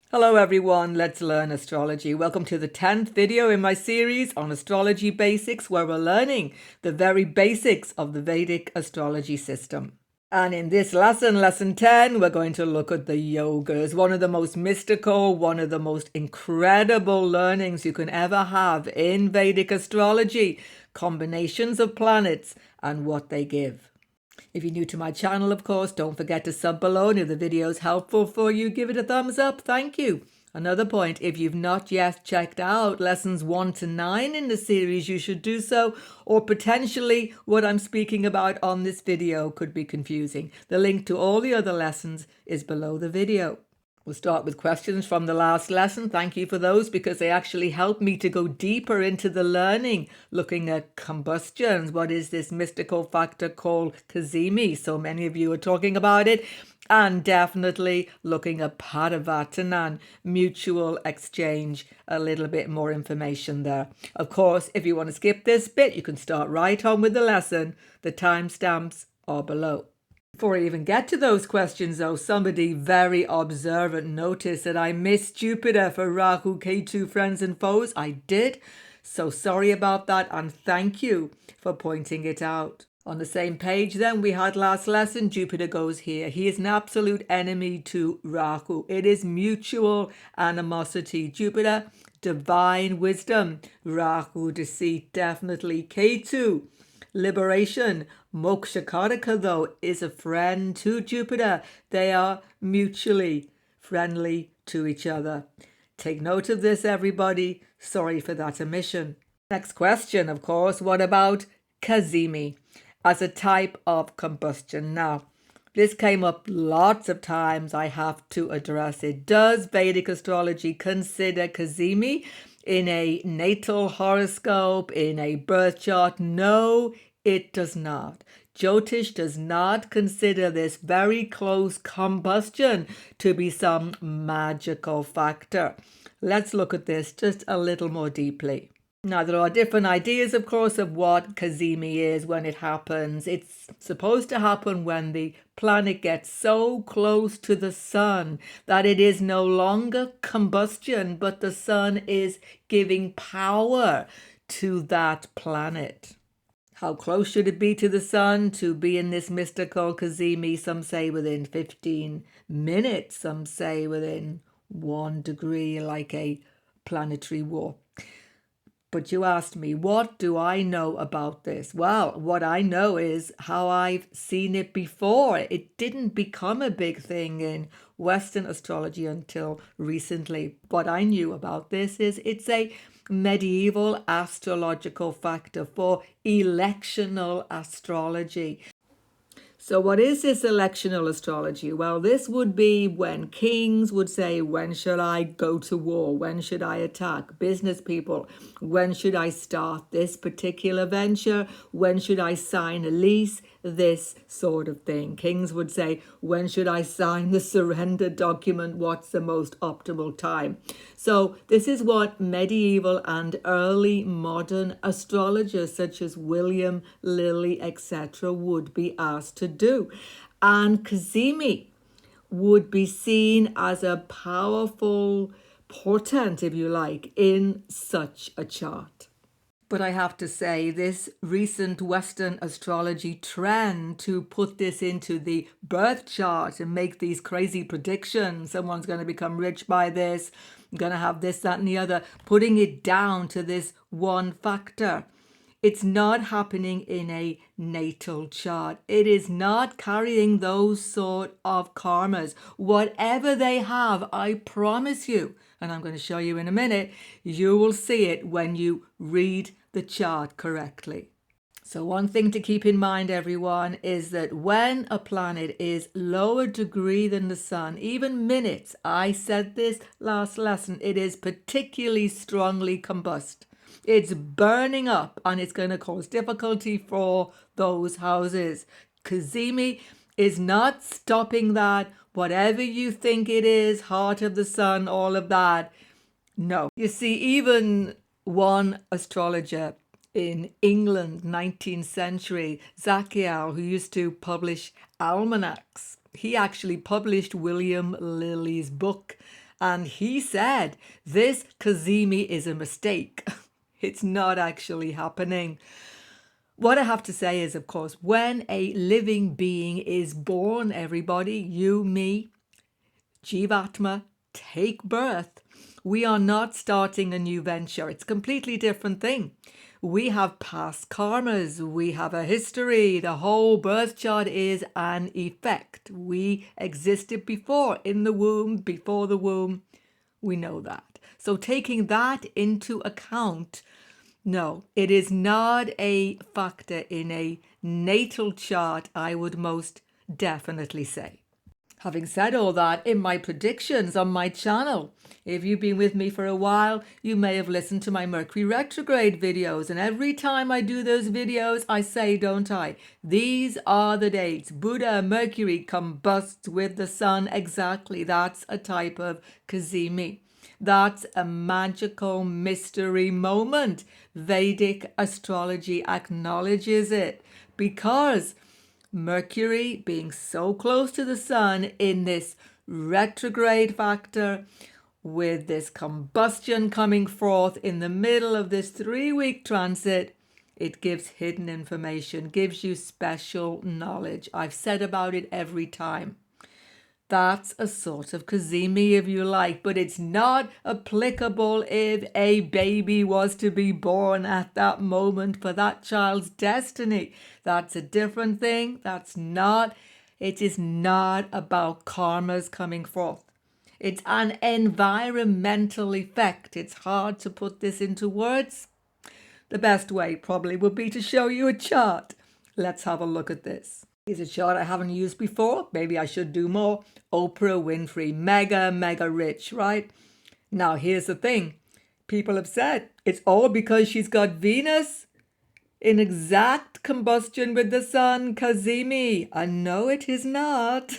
Hello everyone, let's learn astrology. Welcome to the 10th video in my series on astrology basics, where we're learning the very basics of the Vedic astrology system. And in this lesson, lesson 10, we're going to look at the yogas, one of the most mystical, one of the most incredible learnings you can ever have in Vedic astrology, combinations of planets and what they give. If you're new to my channel, of course, don't forget to sub below, and if the video is helpful for you, give it a thumbs up. Thank you. Another point, if you've not yet checked out lessons 1 to 9 in the series, you should do so, or potentially what I'm speaking about on this video could be confusing. The link to all the other lessons is below the video. We'll start with questions from the last lesson. Thank you for those, because they actually help me to go deeper into the learning, looking at combustions. What is this mystical factor called Cazimi? So many of you are talking about it. And definitely looking at Parivartan and mutual exchange, a little bit more information there. Of course, if you want to skip this bit, you can start right on with the lesson. The timestamps are below. Before I even get to those questions, though, somebody very observant noticed that I missed Jupiter for Rahu, Ketu, friends and foes. I did. So sorry about that, and thank you for pointing it out. On the same page then, we had last lesson, Jupiter goes here. He is an absolute enemy to Rahu. It is mutual animosity. Jupiter, divine wisdom. Rahu, deceit, definitely. Ketu, liberation. Moksha Karaka, though, is a friend to Jupiter. They are mutually friendly to each other. Take note of this, everybody. Sorry for that omission. Next question, of course, what about Cazimi as a type of combustion? Now, this came up lots of times. I have to address it. Does Vedic astrology consider Cazimi in a natal horoscope, in a birth chart? No, it does not. Jyotish does not consider this very close combustion to be some magical factor. Let's look at this just a little more deeply. Now, there are different ideas, of course, of what Cazimi is when it happens. It's supposed to happen when the planet gets so close to the sun that it is no longer combustion, but the sun is giving power to that planet. How close should it be to the sun to be in this mystical Cazimi? Some say within 15 minutes, some say within 1 degree, like a planetary war. But you asked me, what do I know about this? Well, what I know is how I've seen it before. It didn't become a big thing in Western astrology until recently. What I knew about this is it's a medieval astrological factor for electional astrology. So what is this electional astrology? Well, this would be when kings would say, when should I go to war? When should I attack? Business people, when should I start this particular venture? When should I sign a lease? This sort of thing. Kings would say, when should I sign the surrender document? What's the most optimal time? So this is what medieval and early modern astrologers such as William, Lilly, etc. would be asked to do. And Cazimi would be seen as a powerful portent, if you like, in such a chart. But I have to say, this recent Western astrology trend to put this into the birth chart and make these crazy predictions, someone's going to become rich by this, going to have this, that, and the other, putting it down to this one factor. It's not happening in a natal chart. It is not carrying those sort of karmas. Whatever they have, I promise you, and I'm going to show you in a minute, you will see it when you read the chart correctly. So one thing to keep in mind, everyone, is that when a planet is lower degree than the sun, even minutes, I said this last lesson, it is particularly strongly combust. It's burning up and it's going to cause difficulty for those houses. Cazimi is not stopping that. Whatever you think it is, heart of the sun, all of that. No. You see, even one astrologer in England, 19th century, Zachiel, who used to publish almanacs, he actually published William Lilly's book And he said, this Cazimi is a mistake. It's not actually happening. What I have to say is, of course, when a living being is born, everybody, you, me, Jivatma, take birth, we are not starting a new venture. It's a completely different thing. We have past karmas. We have a history. The whole birth chart is an effect. We existed before, in the womb, before the womb. We know that. So taking that into account, no, it is not a factor in a natal chart, I would most definitely say. Having said all that, in my predictions on my channel, if you've been with me for a while, you may have listened to my Mercury retrograde videos. And every time I do those videos, I say, don't I? These are the dates. Buddha, Mercury combusts with the sun. Exactly. That's a type of Cazimi. That's a magical mystery moment. Vedic astrology acknowledges it because Mercury being so close to the sun in this retrograde factor with this combustion coming forth in the middle of this 3-week transit, it gives hidden information, gives you special knowledge. I've said about it every time. That's a sort of Cazimi, if you like, but it's not applicable if a baby was to be born at that moment for that child's destiny. That's a different thing. It is not about karmas coming forth. It's an environmental effect. It's hard to put this into words. The best way probably would be to show you a chart. Let's have a look at this. Here's a chart I haven't used before. Maybe I should do more. Oprah Winfrey, mega rich, right? Now, here's the thing. People have said it's all because she's got Venus in exact combustion with the sun, Cazimi. And no, it is not.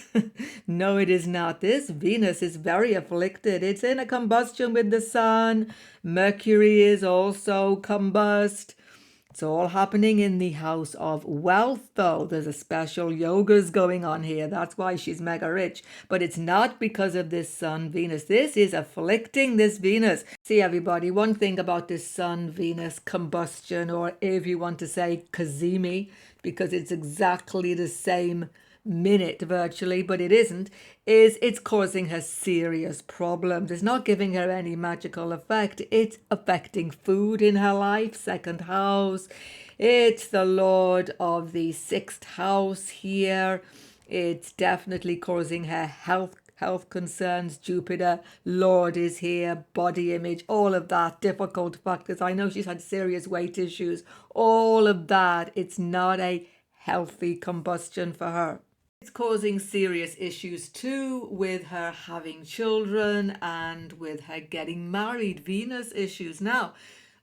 No, it is not. This Venus is very afflicted. It's in a combustion with the sun. Mercury is also combust. It's all happening in the house of wealth, though. There's a special yogas going on here. That's why she's mega rich. But it's not because of this sun Venus. This is afflicting this Venus. See, everybody, one thing about this sun Venus combustion, or if you want to say Cazimi, because it's exactly the same minute virtually, but it isn't, is it's causing her serious problems. It's not giving her any magical effect. It's affecting food in her life, second house. It's the Lord of the 6th house here. It's definitely causing her health concerns. Jupiter, Lord is here, body image, all of that, difficult factors. I know she's had serious weight issues, all of that. It's not a healthy combustion for her. It's causing serious issues too with her having children and with her getting married, Venus issues. Now,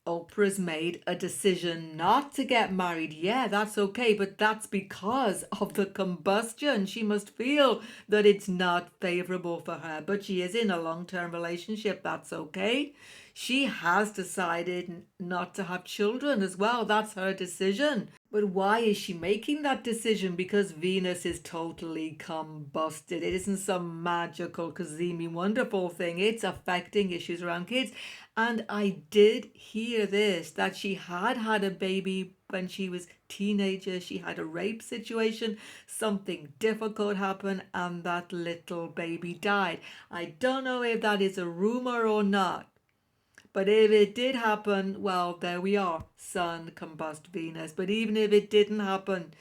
Oprah's made a decision not to get married. Yeah, that's okay, but that's because of the combustion. She must feel that it's not favorable for her, but she is in a long-term relationship. That's okay. She has decided not to have children as well. That's her decision. But why is she making that decision? Because Venus is totally combusted. It isn't some magical, Cazimi, wonderful thing. It's affecting issues around kids. And I did hear this, that she had a baby when she was teenager. She had a rape situation. Something difficult happened and that little baby died. I don't know if that is a rumor or not. But if it did happen, well, there we are, Sun combust Venus. But even if it didn't happen,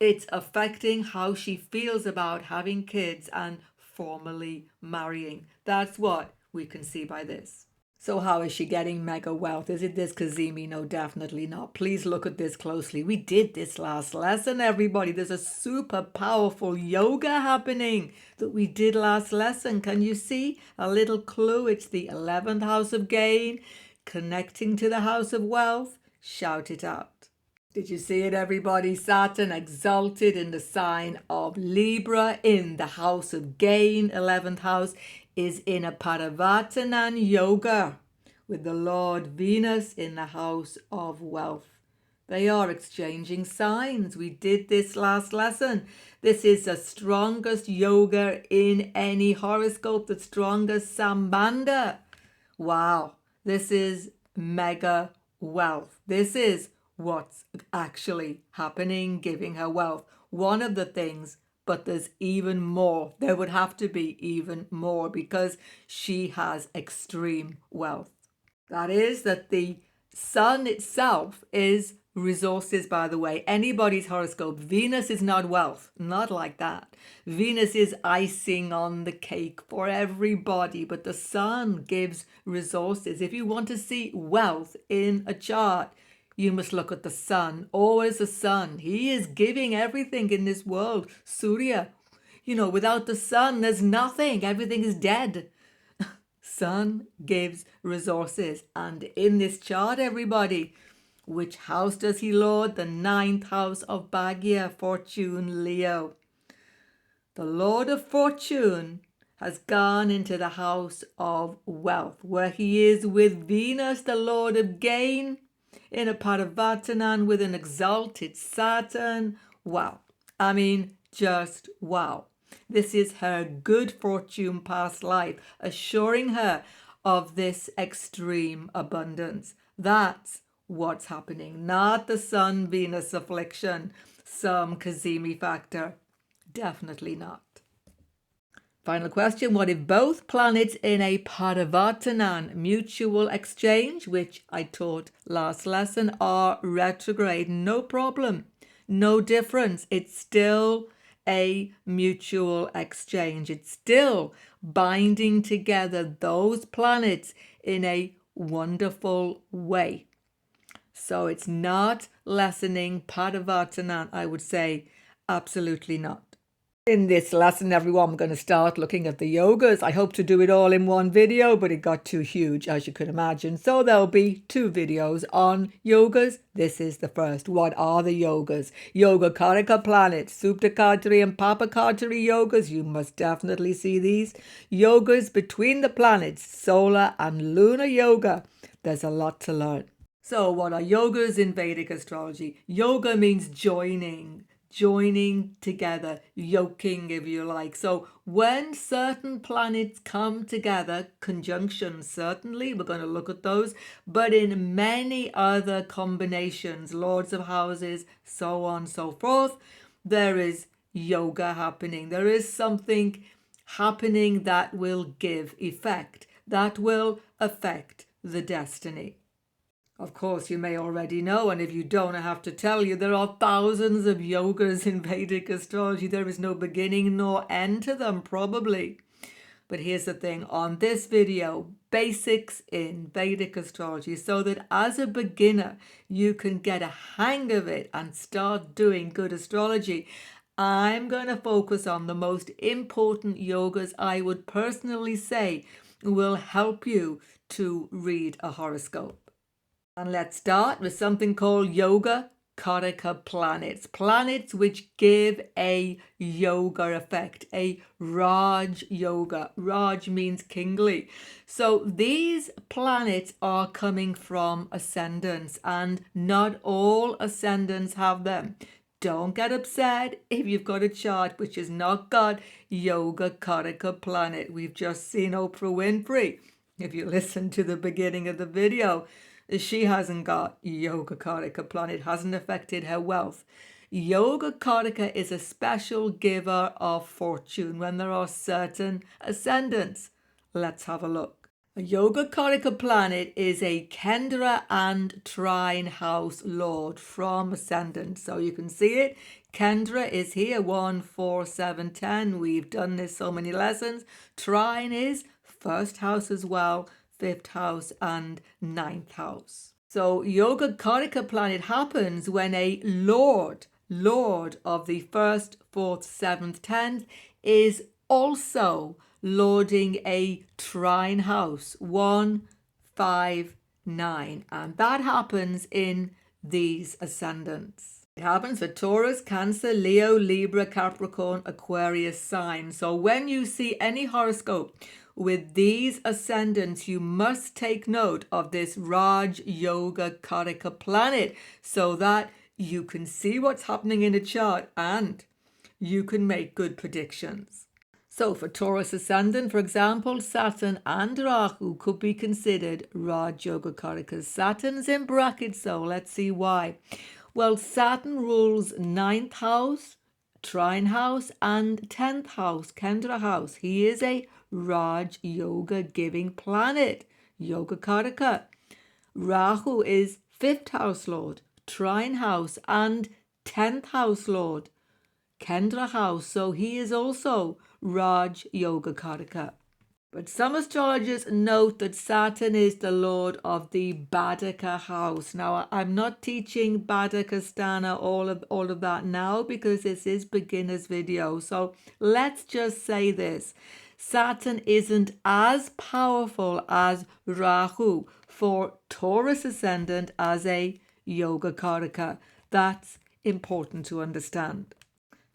it's affecting how she feels about having kids and formally marrying. That's what we can see by this. So how is she getting mega wealth? Is it this Cazimi? No, definitely not. Please look at this closely. We did this last lesson, everybody. There's a super powerful yoga happening that we did last lesson. Can you see? A little clue. It's the 11th house of gain, connecting to the house of wealth. Shout it out. Did you see it, everybody? Saturn exalted in the sign of Libra in the house of gain, 11th house, is in a Parivartan yoga with the Lord Venus in the house of wealth. They are exchanging signs. We did this last lesson. This is the strongest yoga in any horoscope, the strongest sambandha. Wow, this is mega wealth. This is what's actually happening, giving her wealth. One of the things, but there's even more. There would have to be even more because she has extreme wealth. That is that the sun itself is resources, by the way. Anybody's horoscope. Venus is not wealth. Not like that. Venus is icing on the cake for everybody, but the sun gives resources. If you want to see wealth in a chart, you must look at the sun. Always the sun. He is giving everything in this world. Surya. Without the sun, there's nothing. Everything is dead. Sun gives resources. And in this chart, everybody, which house does he lord? The 9th house of Bhagya, Fortune, Leo. The Lord of Fortune has gone into the house of wealth, where he is with Venus, the Lord of gain, in a Parivartan with an exalted Saturn. Wow. I mean, just wow. This is her good fortune past life, assuring her of this extreme abundance. That's what's happening, not the Sun-Venus affliction, some Cazimi factor. Definitely not. Final question. What if both planets in a Parivartan mutual exchange, which I taught last lesson, are retrograde? No problem. No difference. It's still a mutual exchange. It's still binding together those planets in a wonderful way. So it's not lessening Parivartan, I would say. Absolutely not. In this lesson, everyone, I'm going to start looking at the yogas. I hope to do it all in one video, but it got too huge, as you can imagine. So there'll be 2 videos on yogas. This is the first. What are the yogas? Yoga Karaka planets, Subhakartari and Papakartari yogas. You must definitely see these. Yogas between the planets, solar and lunar yoga. There's a lot to learn. So what are yogas in Vedic astrology? Yoga means joining together, yoking, if you like. So when certain planets come together, conjunctions certainly, we're going to look at those, but in many other combinations, lords of houses, so on and so forth, there is yoga happening. There is something happening that will give effect, that will affect the destiny. Of course, you may already know, and if you don't, I have to tell you, there are thousands of yogas in Vedic astrology. There is no beginning nor end to them, probably. But here's the thing, on this video, basics in Vedic astrology, so that as a beginner, you can get a hang of it and start doing good astrology. I'm going to focus on the most important yogas I would personally say will help you to read a horoscope. And let's start with something called Yoga Karaka planets. Planets which give a yoga effect, a Raj yoga. Raj means kingly. So these planets are coming from ascendants, and not all ascendants have them. Don't get upset if you've got a chart which has not got Yoga Karaka planet. We've just seen Oprah Winfrey. If you listen to the beginning of the video, she hasn't got Yoga Karaka planet, hasn't affected her wealth. Yoga Karaka is a special giver of fortune when there are certain ascendants. Let's have a look. A Yoga Karaka planet is a Kendra and Trine house lord from ascendant. So you can see it. Kendra is here, 1, 4, 7, 10. We've done this so many lessons. Trine is first house as well, 5th house and 9th house. So Yoga Karaka planet happens when a lord of the 1st, 4th, 7th, 10th is also lording a trine house, 1, 5, 9. And that happens in these ascendants. It happens for Taurus, Cancer, Leo, Libra, Capricorn, Aquarius signs. So when you see any horoscope with these ascendants, you must take note of this Raj Yoga Karaka planet so that you can see what's happening in a chart and you can make good predictions. So for Taurus ascendant, for example, Saturn and Rahu could be considered Raj Yoga Karakas. Saturn's in brackets, so let's see why. Well, Saturn rules 9th house, trine house, and 10th house, Kendra house. He is a Raj Yoga giving planet, Yoga Karaka. Rahu is 5th house lord, trine house, and 10th house lord, Kendra house. So he is also Raj Yoga Karaka. But some astrologers note that Saturn is the lord of the Badaka house. Now, I'm not teaching Badaka Sthana, all of that now, because this is beginner's video. So let's just say this. Saturn isn't as powerful as Rahu for Taurus ascendant as a Yoga Karaka. That's important to understand.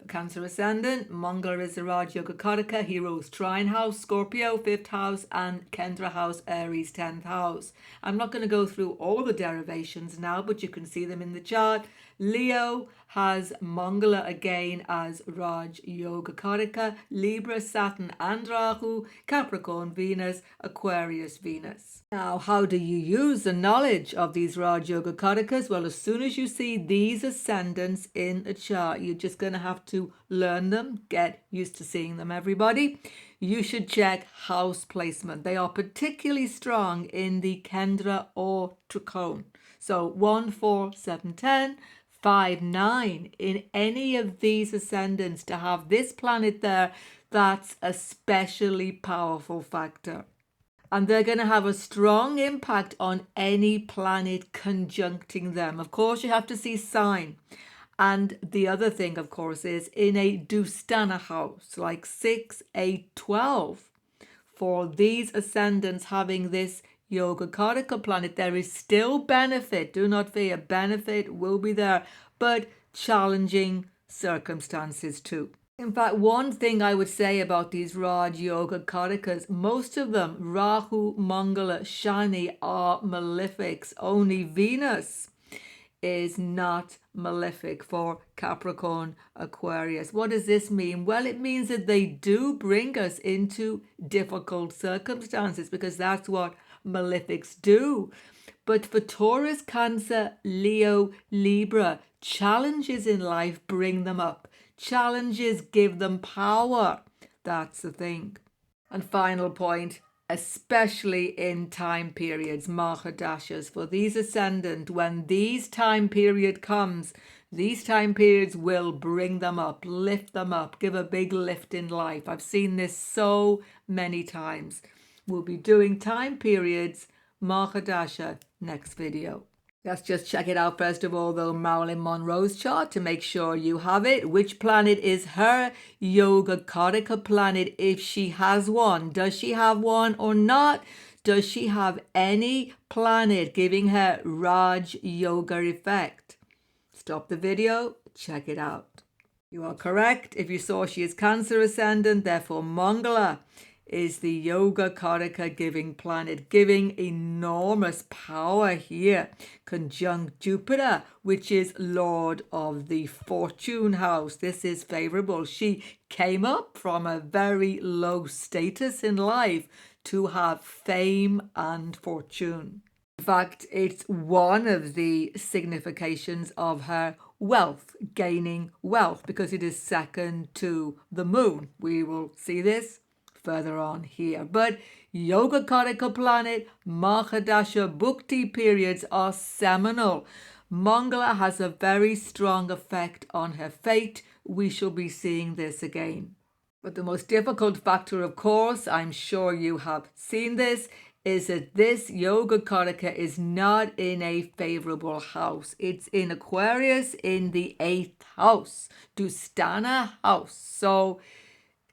Cancer ascendant, Mangala is the Raj Yoga Karaka. He rules trine house, Scorpio, 5th house, and Kendra house, Aries, 10th house. I'm not going to go through all the derivations now, but you can see them in the chart. Leo has Mangala again as Raj Yoga Karaka, Libra, Saturn and Rahu, Capricorn, Venus, Aquarius, Venus. Now, how do you use the knowledge of these Raj Yoga Karakas? Well, as soon as you see these ascendants in a chart, you're just going to have to learn them, get used to seeing them, everybody. You should check house placement. They are particularly strong in the Kendra or Trikone. So 1, 4, 7, 10, 5, 9, in any of these ascendants, to have this planet there, that's a especially powerful factor. And they're going to have a strong impact on any planet conjuncting them. Of course, you have to see sign. And the other thing, of course, is in a Dustana house, like 6, 8, 12, for these ascendants having this Yoga Karaka planet, there is still benefit. Do not fear, benefit will be there, but challenging circumstances too. In fact, one thing I would say about these Raj Yoga Karakas, most of them, Rahu, Mangala, Shani, are malefics. Only Venus is not malefic for Capricorn, Aquarius. What does this mean? Well, it means that they do bring us into difficult circumstances, because that's what malefics do. But for Taurus, Cancer, Leo, Libra, challenges in life bring them up. Challenges give them power. That's the thing. And final point, especially in time periods, Mahadashas, for these ascendant, when these time period comes, these time periods will bring them up, lift them up, give a big lift in life. I've seen this so many times. We'll be doing time periods, Mahadasha, next video. Let's just check it out first of all, though, Marilyn Monroe's chart, to make sure you have it. Which planet is her Yoga Karaka planet, if she has one? Does she have one or not? Does she have any planet giving her Raj Yoga effect? Stop the video, check it out. You are correct. If you saw she is Cancer ascendant, therefore Mangala is the Yoga Karaka giving planet, giving enormous power here. Conjunct Jupiter, which is Lord of the Fortune house. This is favorable. She came up from a very low status in life to have fame and fortune. In fact, it's one of the significations of her wealth, gaining wealth, because it is second to the moon. We will see this further on here. But Yoga Karaka planet, Mahadasha Bhukti periods are seminal. Mangala has a very strong effect on her fate. We shall be seeing this again. But the most difficult factor, of course, I'm sure you have seen this, is that this Yoga Karaka is not in a favorable house. It's in Aquarius, in the 8th house, Dustana house. So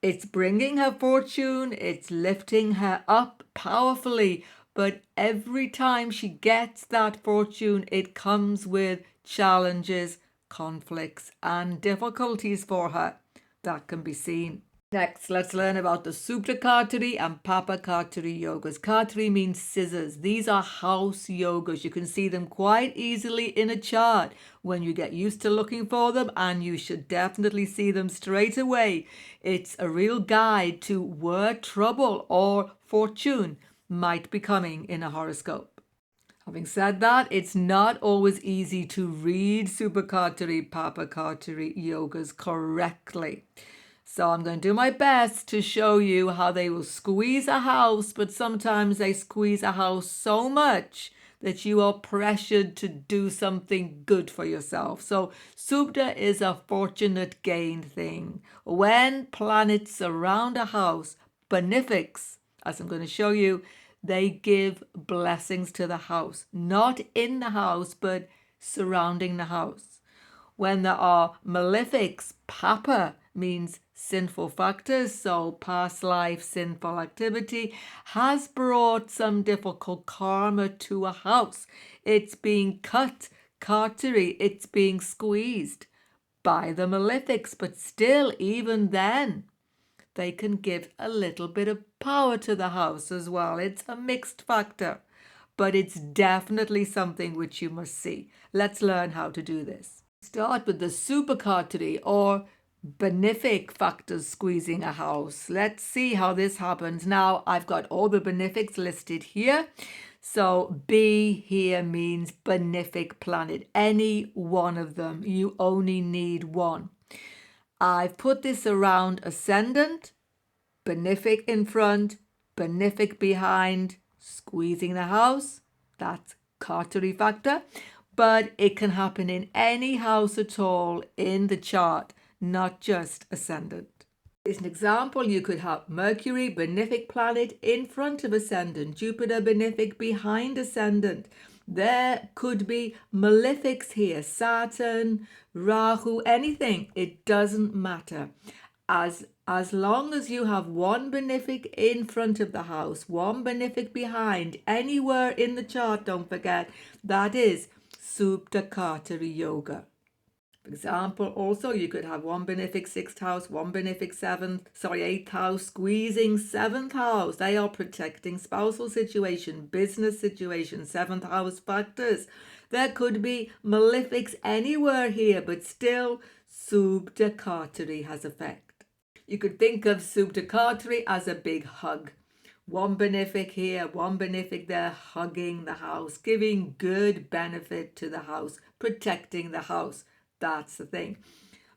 it's bringing her fortune, it's lifting her up powerfully, but every time she gets that fortune, it comes with challenges, conflicts, and difficulties for her. That can be seen. Next, let's learn about the Subhakartari and Papakartari yogas. Kartari means scissors. These are house yogas. You can see them quite easily in a chart when you get used to looking for them, and you should definitely see them straight away. It's a real guide to where trouble or fortune might be coming in a horoscope. Having said that, it's not always easy to read Subhakartari, Papakartari yogas correctly. So I'm going to do my best to show you how they will squeeze a house, but sometimes they squeeze a house so much that you are pressured to do something good for yourself. So Subda is a fortunate gain thing. When planets surround a house, benefics, as I'm going to show you, they give blessings to the house, not in the house, but surrounding the house. When there are malefics, papa means sinful factors, so past life sinful activity has brought some difficult karma to a house. It's being cut, kartari, it's being squeezed by the malefics, but still, even then, they can give a little bit of power to the house as well. It's a mixed factor, but it's definitely something which you must see. Let's learn how to do this. Start with the Subhakartari or benefic factors squeezing a house. Let's see how this happens. Now, I've got all the benefics listed here. So B here means benefic planet, any one of them. You only need one. I've put this around ascendant, benefic in front, benefic behind, squeezing the house. That's Kartari factor. But it can happen in any house at all in the chart, not just ascendant. As an example, you could have Mercury, benefic planet, in front of ascendant, Jupiter, benefic, behind ascendant. There could be malefics here, Saturn, Rahu, anything. It doesn't matter. As long as you have one benefic in front of the house, one benefic behind, anywhere in the chart, don't forget, that is Subhakartari yoga. For example, also you could have one benefic 6th house, one benefic 8th house, squeezing 7th house. They are protecting spousal situation, business situation, 7th house factors. There could be malefics anywhere here, but still Subhakartari has effect. You could think of Subhakartari as a big hug. One benefic here, one benefic there, hugging the house, giving good benefit to the house, protecting the house. That's the thing.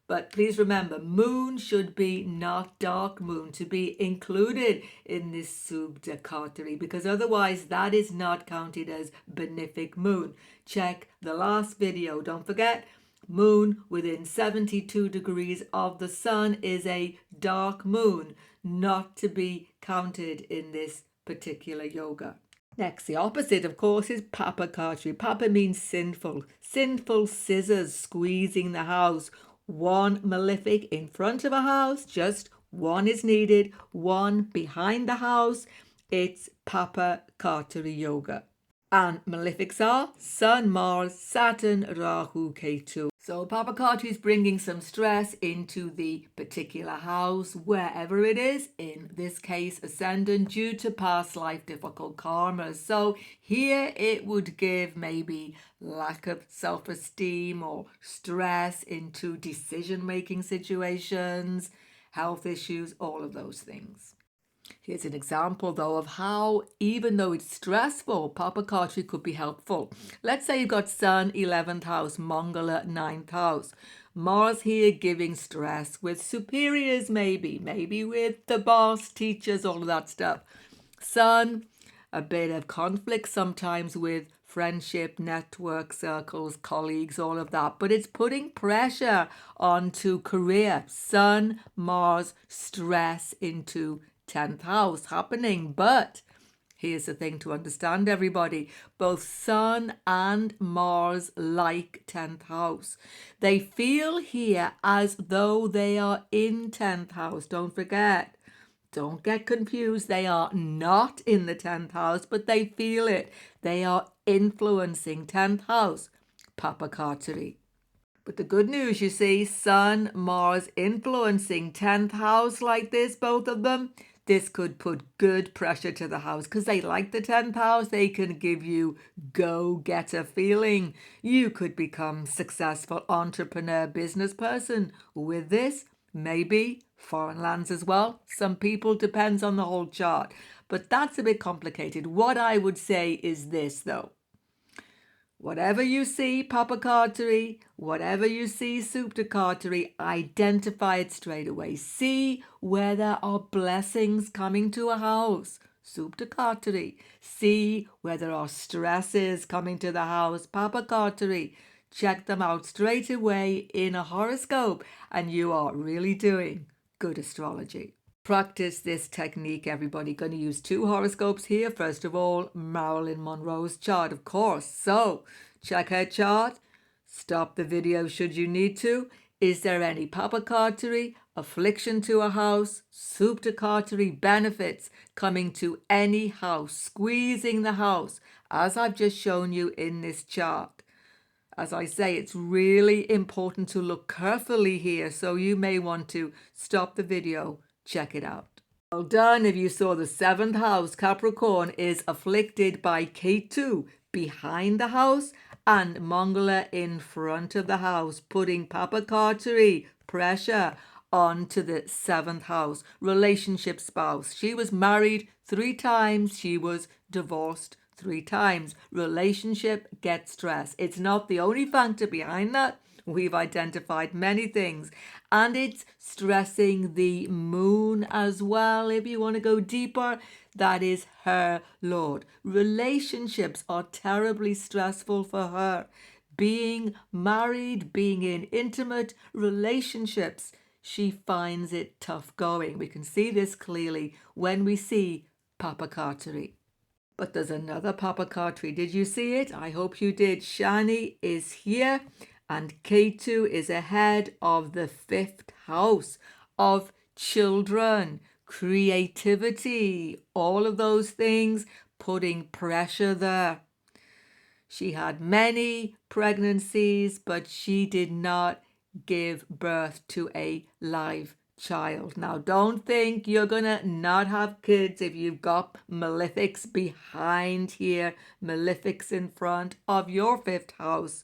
But please remember, moon should be not dark moon to be included in this Subhakartari, because otherwise that is not counted as benefic moon. Check the last video. Don't forget, moon within 72 degrees of the sun is a dark moon, not to be counted in this particular yoga. Next, the opposite, of course, is Papakartari. Papa means sinful. Sinful scissors squeezing the house. One malefic in front of a house, just one is needed. One behind the house. It's Papakartari yoga. And malefics are Sun, Mars, Saturn, Rahu, Ketu. So Papakartari is bringing some stress into the particular house, wherever it is, in this case ascendant, due to past life difficult karma. So here it would give maybe lack of self-esteem or stress into decision-making situations, health issues, all of those things. Here's an example, though, of how, even though it's stressful, Papakartari could be helpful. Let's say you've got Sun, 11th house, Mangala, 9th house. Mars here giving stress with superiors, maybe with the boss, teachers, all of that stuff. Sun, a bit of conflict sometimes with friendship, network, circles, colleagues, all of that. But it's putting pressure onto career. Sun, Mars, stress into 10th house happening. But here's the thing to understand, everybody. Both Sun and Mars like 10th house. They feel here as though they are in 10th house. Don't forget. Don't get confused. They are not in the 10th house, but they feel it. They are influencing 10th house. Papakartari. But the good news, you see, Sun, Mars influencing 10th house like this, both of them, this could put good pressure to the house because they like the 10th house. They can give you go-getter feeling. You could become successful entrepreneur, business person with this. Maybe foreign lands as well. Some people, depends on the whole chart. But that's a bit complicated. What I would say is this, though. Whatever you see, Papakartari, whatever you see, Subhakartari, identify it straight away. See where there are blessings coming to a house, Subhakartari. See where there are stresses coming to the house, Papakartari. Check them out straight away in a horoscope, and you are really doing good astrology. Practice this technique, everybody. Going to use 2 horoscopes here. First of all, Marilyn Monroe's chart, of course. So check her chart. Stop the video should you need to. Is there any Papakartari, affliction to a house, Subhakartari benefits coming to any house, squeezing the house, as I've just shown you in this chart? As I say, it's really important to look carefully here, so you may want to stop the video. Check it out. Well done if you saw the 7th house, Capricorn, is afflicted by Ketu behind the house and Mangala in front of the house, putting Papakartari pressure onto the 7th house. Relationship spouse. She was married 3 times. She was divorced 3 times. Relationship gets stress. It's not the only factor behind that. We've identified many things, and it's stressing the moon as well. If you want to go deeper, that is her Lord. Relationships are terribly stressful for her. Being married, being in intimate relationships, she finds it tough going. We can see this clearly when we see Papakartari. But there's another Papakartari. Did you see it? I hope you did. Shani is here. And Ketu is ahead of the 5th house of children, creativity, all of those things, putting pressure there. She had many pregnancies, but she did not give birth to a live child. Now, don't think you're going to not have kids if you've got malefics behind here, malefics in front of your 5th house.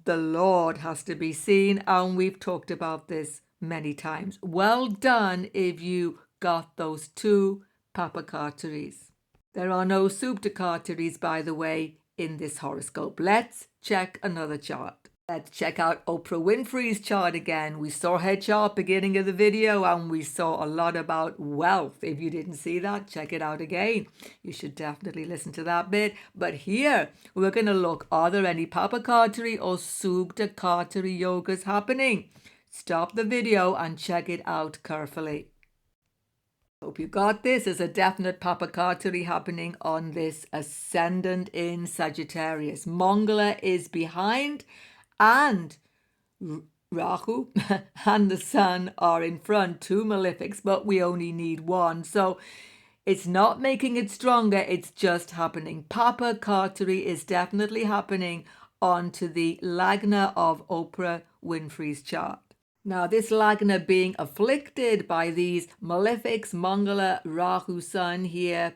The Lord has to be seen, and we've talked about this many times. Well done if you got those 2 Papakartaris. There are no Subhakartaris, by the way, in this horoscope. Let's check another chart. Let's check out Oprah Winfrey's chart again. We saw her chart beginning of the video, and we saw a lot about wealth. If you didn't see that, check it out again. You should definitely listen to that bit. But here, we're going to look, are there any Papakartari or Subhakartari yogas happening? Stop the video and check it out carefully. Hope you got this. There's a definite Papakartari happening on this ascendant in Sagittarius. Mangala is behind, and Rahu and the Sun are in front, 2 malefics, but we only need 1. So it's not making it stronger, it's just happening. Papakartari is definitely happening onto the Lagna of Oprah Winfrey's chart. Now, this Lagna being afflicted by these malefics, Mangala, Rahu, Sun here,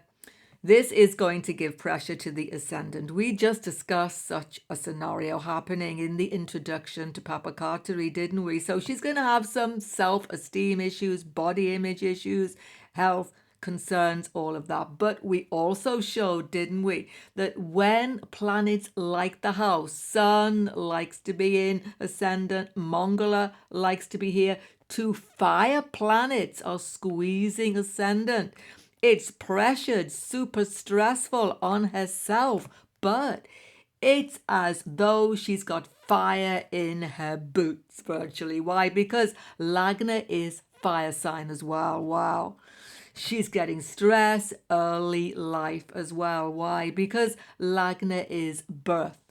this is going to give pressure to the ascendant. We just discussed such a scenario happening in the introduction to Papakartari, didn't we? So she's going to have some self-esteem issues, body image issues, health concerns, all of that. But we also showed, didn't we, that when planets like the house, Sun likes to be in ascendant, Mangala likes to be here, 2 fire planets are squeezing ascendant. It's pressured, super stressful on herself, but it's as though she's got fire in her boots virtually. Why? Because Lagna is fire sign as well. Wow. She's getting stress, early life as well. Why? Because Lagna is birth.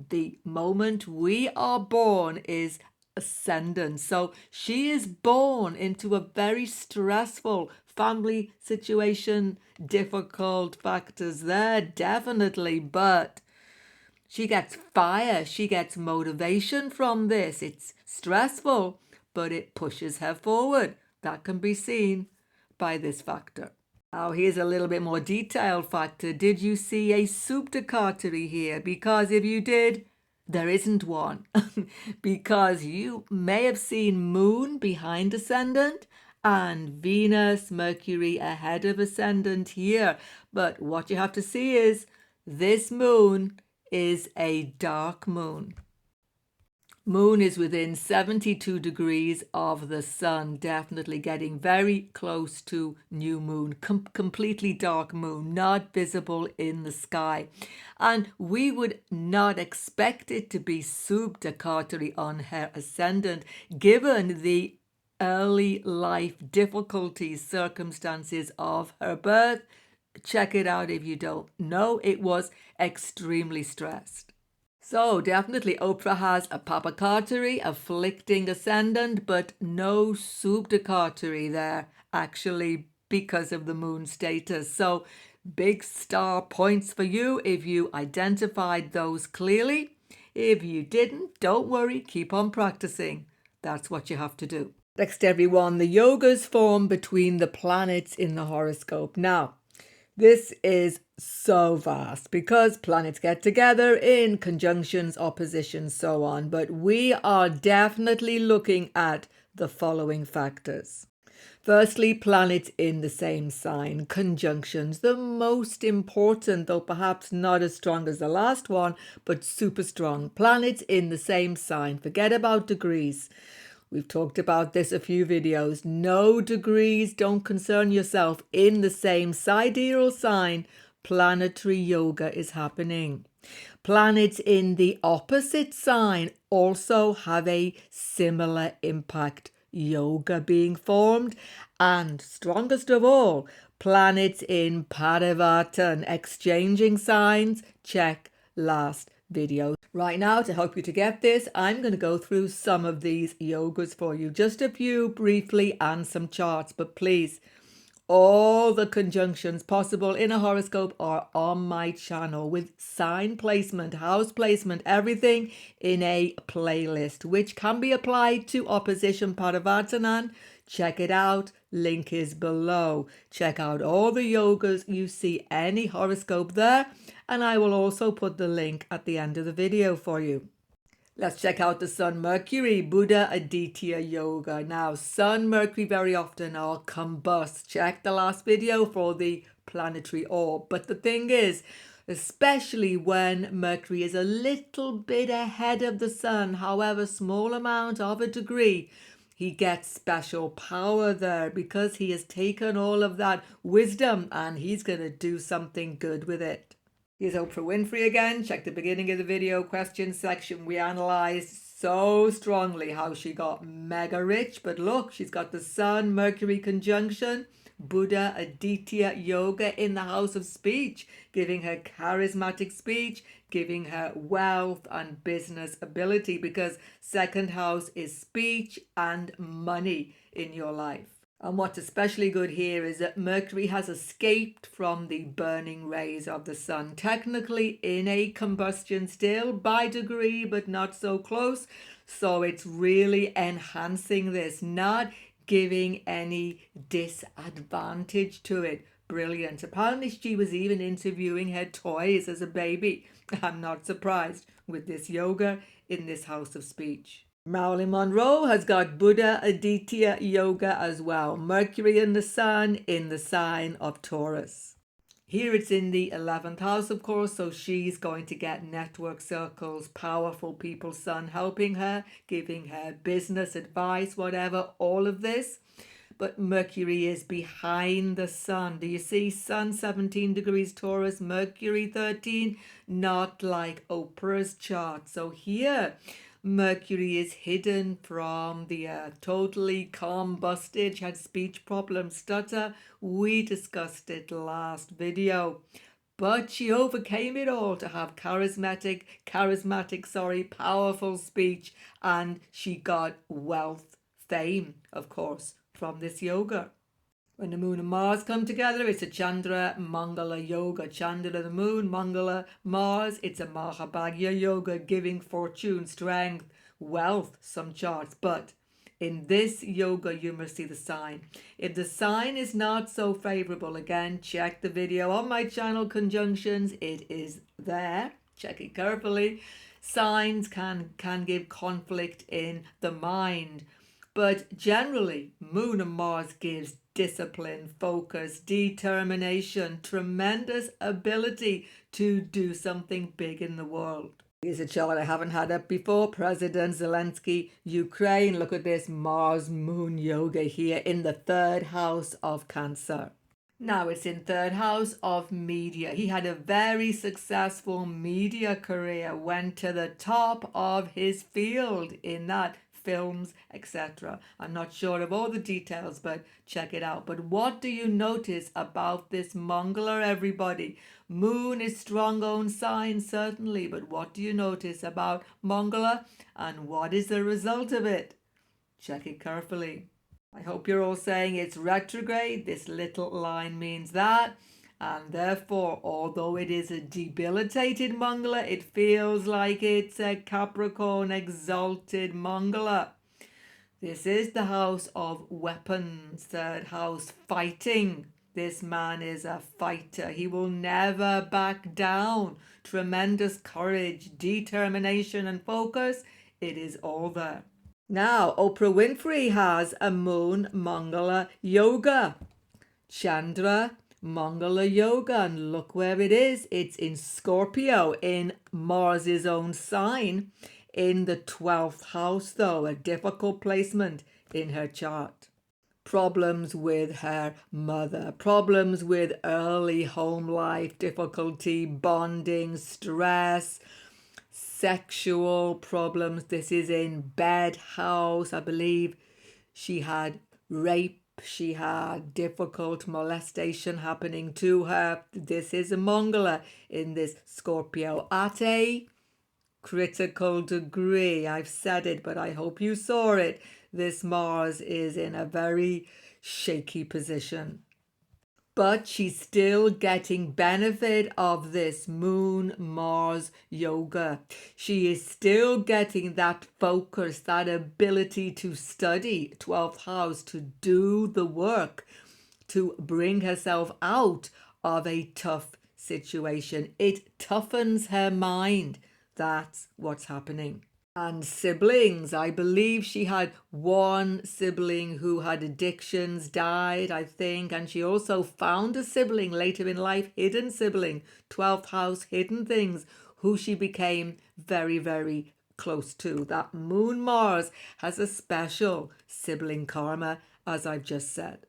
The moment we are born is ascendant. So she is born into a very stressful family situation, difficult factors there, definitely, but She gets fire, she gets motivation from this. It's stressful, but it pushes her forward. That can be seen by this factor. Now, here's a little bit more detailed factor. Did you see a Subhakartari here? Because if you did, there isn't one. Because you may have seen Moon behind Ascendant and Venus, Mercury ahead of Ascendant here. But what you have to see is this Moon is a dark moon. Moon is within 72 degrees of the sun, definitely getting very close to new moon, completely dark moon, not visible in the sky. And we would not expect it to be Subhakartari on her ascendant, given the early life difficulties, circumstances of her birth. Check it out if you don't know. It was extremely stressed. So definitely Oprah has a Papakartari, afflicting ascendant, but no Subhakartari there, actually, because of the moon status. So big star points for you if you identified those clearly. If you didn't, don't worry, keep on practicing. That's what you have to do. Next, everyone, the yogas form between the planets in the horoscope. Now, this is so vast because planets get together in conjunctions, oppositions, so on. But we are definitely looking at the following factors. Firstly, planets in the same sign, conjunctions, the most important, though perhaps not as strong as the last one, but super strong. Planets in the same sign. Forget about degrees. We've talked about this a few videos. No degrees, don't concern yourself. In the same sidereal sign, planetary yoga is happening. Planets in the opposite sign also have a similar impact. Yoga being formed. And strongest of all, planets in Parivartan, exchanging signs. Check last video. Right now, to help you to get this, I'm going to go through some of these yogas for you. Just a few briefly and some charts, but please, all the conjunctions possible in a horoscope are on my channel with sign placement, house placement, everything in a playlist, which can be applied to opposition Parivartan. Check it out. Link is below. Check out all the yogas. You see any horoscope there. And I will also put the link at the end of the video for you. Let's check out the Sun Mercury Buddha Aditya Yoga. Now, Sun Mercury very often are combust. Check the last video for the planetary orb. But the thing is, especially when Mercury is a little bit ahead of the Sun, however small amount of a degree, he gets special power there because he has taken all of that wisdom and he's going to do something good with it. Here's Oprah Winfrey again. Check the beginning of the video question section. We analysed so strongly how she got mega rich. But look, she's got the Sun Mercury conjunction, Buddha Aditya Yoga in the house of speech, giving her charismatic speech, giving her wealth and business ability, because second house is speech and money in your life. And what's especially good here is that Mercury has escaped from the burning rays of the sun, technically in a combustion still by degree, but not so close. So it's really enhancing this, not giving any disadvantage to it. Brilliant. Apparently she was even interviewing her toys as a baby. I'm not surprised with this yoga in this house of speech. Marilyn Monroe has got Buddha Aditya Yoga as well. Mercury in the Sun in the sign of Taurus. Here it's in the 11th house, of course, so she's going to get network circles, powerful people, Sun helping her, giving her business advice, whatever, all of this. But Mercury is behind the Sun. Do you see Sun 17 degrees Taurus, Mercury 13? Not like Oprah's chart. So here, Mercury is hidden from the earth, totally combusted, she had speech problems, stutter. We discussed it last video. But she overcame it all to have charismatic, powerful speech, and she got wealth, fame, of course, from this yoga. When the moon and Mars come together, it's a Chandra Mangala Yoga. Chandra the moon, Mangala Mars. It's a Mahabhagya Yoga, giving fortune, strength, wealth, some charts. But in this yoga, you must see the sign. If the sign is not so favorable, again, check the video on my channel, Conjunctions. It is there. Check it carefully. Signs can give conflict in the mind. But generally, Moon and Mars gives discipline, focus, determination, tremendous ability to do something big in the world. Here's a chart I haven't had up before. President Zelensky, Ukraine. Look at this Mars Moon Yoga here in the third house of Cancer. Now it's in third house of media. He had a very successful media career, went to the top of his field in that, films, etc. I'm not sure of all the details, but check it out. But what do you notice about this Mangala, everybody? Moon is strong own sign, certainly, but what do you notice about Mangala, and what is the result of it? Check it carefully. I hope you're all saying it's retrograde. This little line means that. And therefore, although it is a debilitated Mangala, it feels like it's a Capricorn exalted Mangala. This is the house of weapons, third house fighting. This man is a fighter. He will never back down. Tremendous courage, determination, and focus. It is all there. Now, Oprah Winfrey has a Moon Mangala Yoga. Chandra Mangala Yoga, and look where it is. It's in Scorpio, in Mars's own sign, in the 12th house, though, a difficult placement in her chart. Problems with her mother, problems with early home life, difficulty, bonding, stress, sexual problems. This is in bed house. I believe she had rape. She had difficult molestation happening to her. This is a Mangala in this Scorpio at a critical degree. I've said it, but I hope you saw it. This Mars is in a very shaky position. But she's still getting benefit of this Moon Mars Yoga. She is still getting that focus, that ability to study, 12th house, to do the work, to bring herself out of a tough situation. It toughens her mind. That's what's happening. And siblings, I believe she had one sibling who had addictions, died, I think, and she also found a sibling later in life, hidden sibling, 12th house, hidden things, who she became very, very close to. That Moon Mars has a special sibling karma, as I've just said.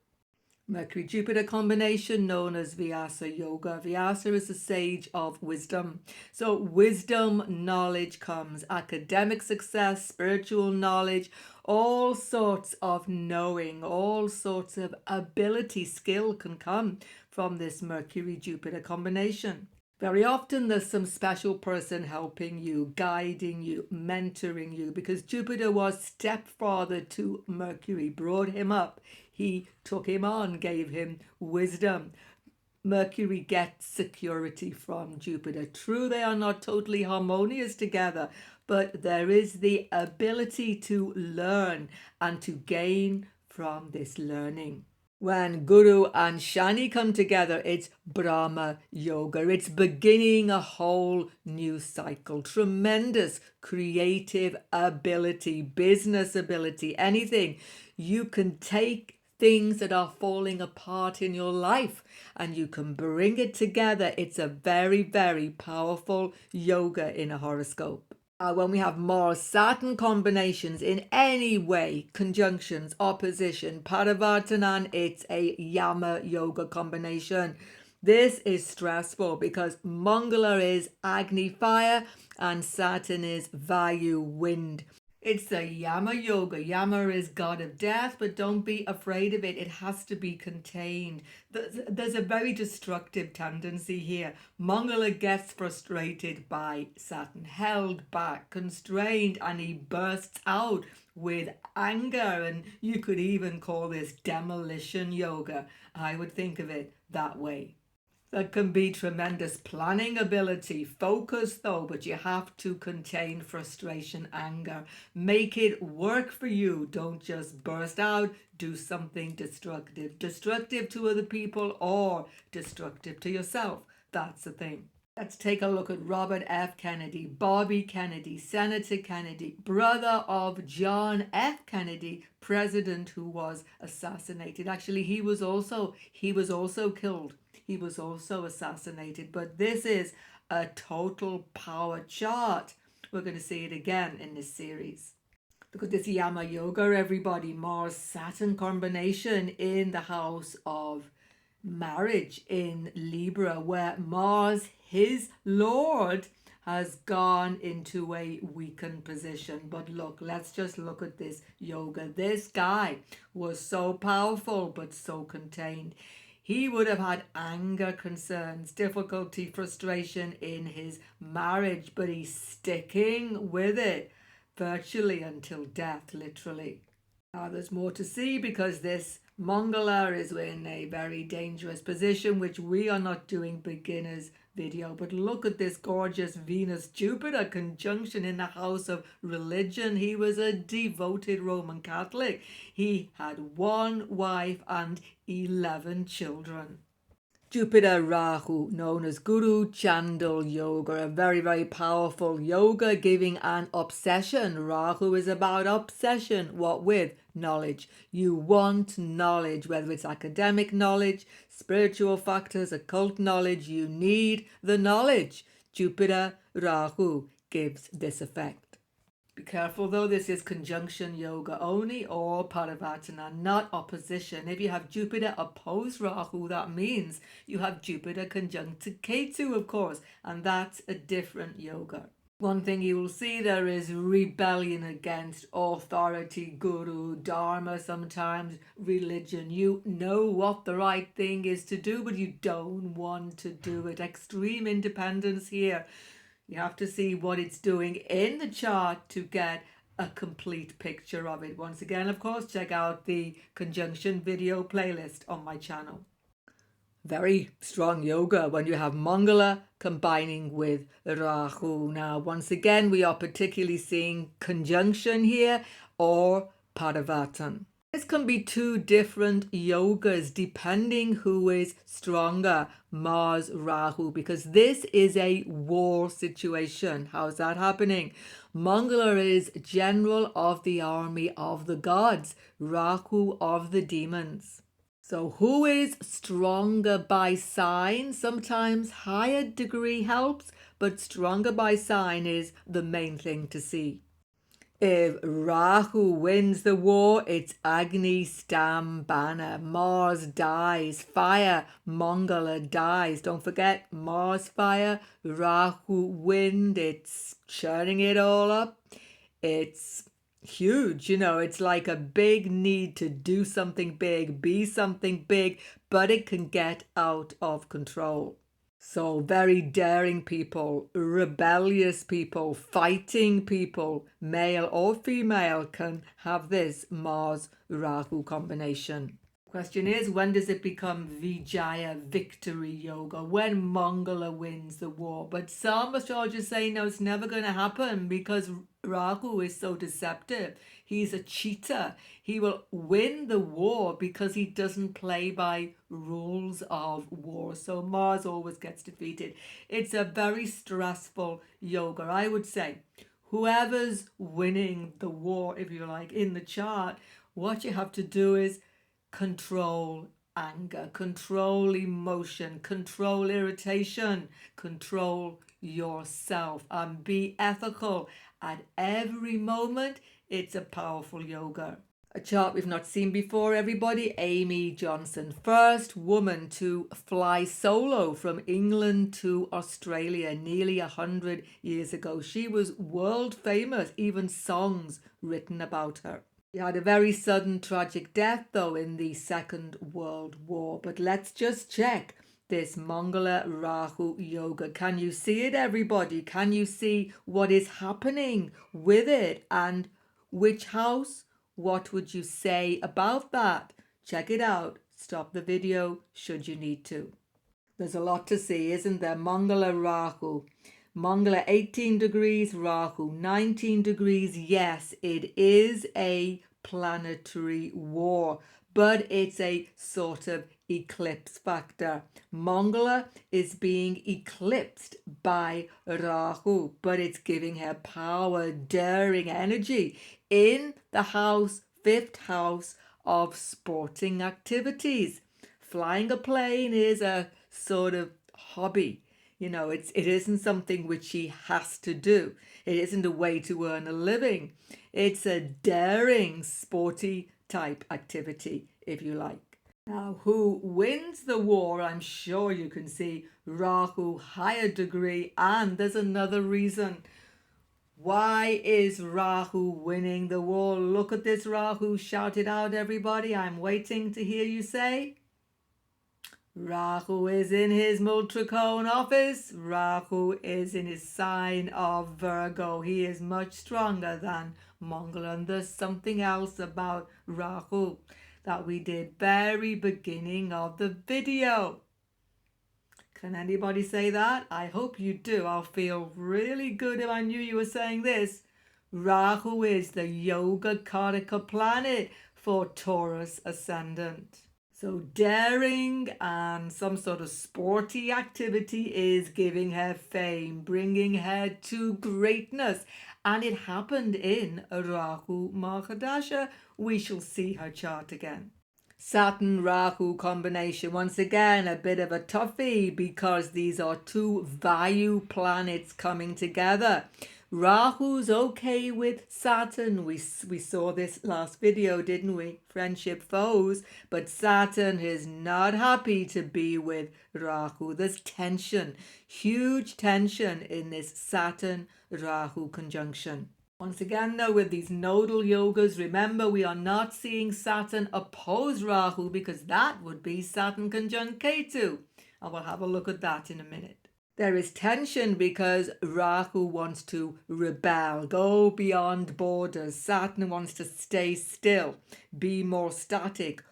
Mercury-Jupiter combination known as Vyasa Yoga. Vyasa is the sage of wisdom. So wisdom, knowledge comes, academic success, spiritual knowledge, all sorts of knowing, all sorts of ability, skill can come from this Mercury-Jupiter combination. Very often there's some special person helping you, guiding you, mentoring you, because Jupiter was stepfather to Mercury, brought him up. He took him on, gave him wisdom. Mercury gets security from Jupiter. True, they are not totally harmonious together, but there is the ability to learn and to gain from this learning. When Guru and Shani come together, it's Brahma Yoga. It's beginning a whole new cycle. Tremendous creative ability, business ability, anything. You can take things that are falling apart in your life and you can bring it together. It's a very, very powerful yoga in a horoscope. When we have Mars-Saturn combinations in any way, conjunctions, opposition, Parivartan, it's a Yama Yoga combination. This is stressful because Mangala is Agni, fire, and Saturn is Vayu, wind. It's a Yama yoga. Yama is god of death, but don't be afraid of it. It has to be contained. There's a very destructive tendency here. Mangala gets frustrated by Saturn, held back, constrained, and he bursts out with anger. And you could even call this demolition yoga. I would think of it that way. There can be tremendous planning ability, focus though, but you have to contain frustration, anger. Make it work for you. Don't just burst out, do something destructive. Destructive to other people or destructive to yourself. That's the thing. Let's take a look at Robert F. Kennedy, Bobby Kennedy, Senator Kennedy, brother of John F. Kennedy, president who was assassinated. Actually, he was also killed. He was also assassinated. But this is a total power chart. We're going to see it again in this series. Look at this Yama Yoga, everybody. Mars-Saturn combination in the house of marriage in Libra, where Mars, his lord, has gone into a weakened position. But look, let's just look at this yoga. This guy was so powerful but so contained. He would have had anger, concerns, difficulty, frustration in his marriage, but he's sticking with it virtually until death, literally. Now there's more to see because this Mangala is in a very dangerous position, which we are not doing beginners video. But look at this gorgeous Venus-Jupiter conjunction in the house of religion. He was a devoted Roman Catholic. He had one wife and 11 children. Jupiter Rahu, known as Guru Chandal Yoga, a very, very powerful yoga giving an obsession. Rahu is about obsession. What with? Knowledge. You want knowledge, whether it's academic knowledge, spiritual factors, occult knowledge. You need the knowledge. Jupiter Rahu gives this effect. Be careful though, this is conjunction yoga only or Parivartan, not opposition. If you have Jupiter opposed Rahu, that means you have Jupiter conjunct Ketu, of course, and that's a different yoga. One thing you will see there is rebellion against authority, guru, dharma, sometimes religion. You know what the right thing is to do, but you don't want to do it. Extreme independence here. You have to see what it's doing in the chart to get a complete picture of it. Once again, of course, check out the conjunction video playlist on my channel. Very strong yoga when you have Mangala combining with Rahu. Now, once again, we are particularly seeing conjunction here or Parivartan. This can be two different yogas depending who is stronger, Mars, Rahu, because this is a war situation. How's that happening? Mangala is general of the army of the gods, Rahu of the demons. So who is stronger by sign? Sometimes higher degree helps, but stronger by sign is the main thing to see. If Rahu wins the war, it's Agni Stam Banner. Mars dies. Fire. Mangala dies. Don't forget, Mars fire, Rahu wind. It's churning it all up. It's huge, it's like a big need to do something big, be something big, but it can get out of control. So very daring people, rebellious people, fighting people, male or female, can have this Mars-Rahu combination. Question is, when does it become Vijaya, victory yoga? When Mangala wins the war? But some astrologers say, no, it's never going to happen because Rahu is so deceptive. He's a cheater. He will win the war because he doesn't play by rules of war. So Mars always gets defeated. It's a very stressful yoga. I would say whoever's winning the war, if you like, in the chart, what you have to do is control anger, control emotion, control irritation, control yourself, and be ethical at every moment. It's a powerful yoga. A chart we've not seen before, everybody. Amy Johnson, first woman to fly solo from England to Australia nearly 100 years ago. She was world famous, even songs written about her. She had a very sudden tragic death though in the Second World War. But let's just check this Mangala Rahu Yoga. Can you see it, everybody? Can you see what is happening with it and which house? What would you say about that? Check it out. Stop the video should you need to. There's a lot to see, isn't there? Mangala Rahu. Mangala 18 degrees, Rahu 19 degrees. Yes, it is a planetary war, but it's a sort of eclipse factor. Mangala is being eclipsed by Rahu, but it's giving her power, daring energy in the house, fifth house of sporting activities. Flying a plane is a sort of hobby. You know, it isn't something which she has to do. It isn't a way to earn a living. It's a daring, sporty type activity, if you like. Now, who wins the war? I'm sure you can see Rahu, higher degree, and there's another reason. Why is Rahu winning the war? Look at this Rahu. Shout it out, everybody. I'm waiting to hear you say. Rahu is in his Multricone office. Rahu is in his sign of Virgo. He is much stronger than Mangala. And there's something else about Rahu that we did very beginning of the video. Can anybody say that? I hope you do. I'll feel really good if I knew you were saying this. Rahu is the Yoga Karaka planet for Taurus ascendant. So daring and some sort of sporty activity is giving her fame, bringing her to greatness. And it happened in Rahu Mahadasha. We shall see her chart again. Saturn Rahu combination, once again a bit of a toughie because these are two Vayu planets coming together. Rahu's okay with Saturn. We saw this last video, didn't we? Friendship foes. But Saturn is not happy to be with Rahu. There's tension, huge tension in this Saturn-Rahu conjunction. Once again, though, with these nodal yogas, remember we are not seeing Saturn oppose Rahu because that would be Saturn conjunct Ketu. And we'll have a look at that in a minute. There is tension because Rahu wants to rebel, go beyond borders. Saturn wants to stay still, be more static,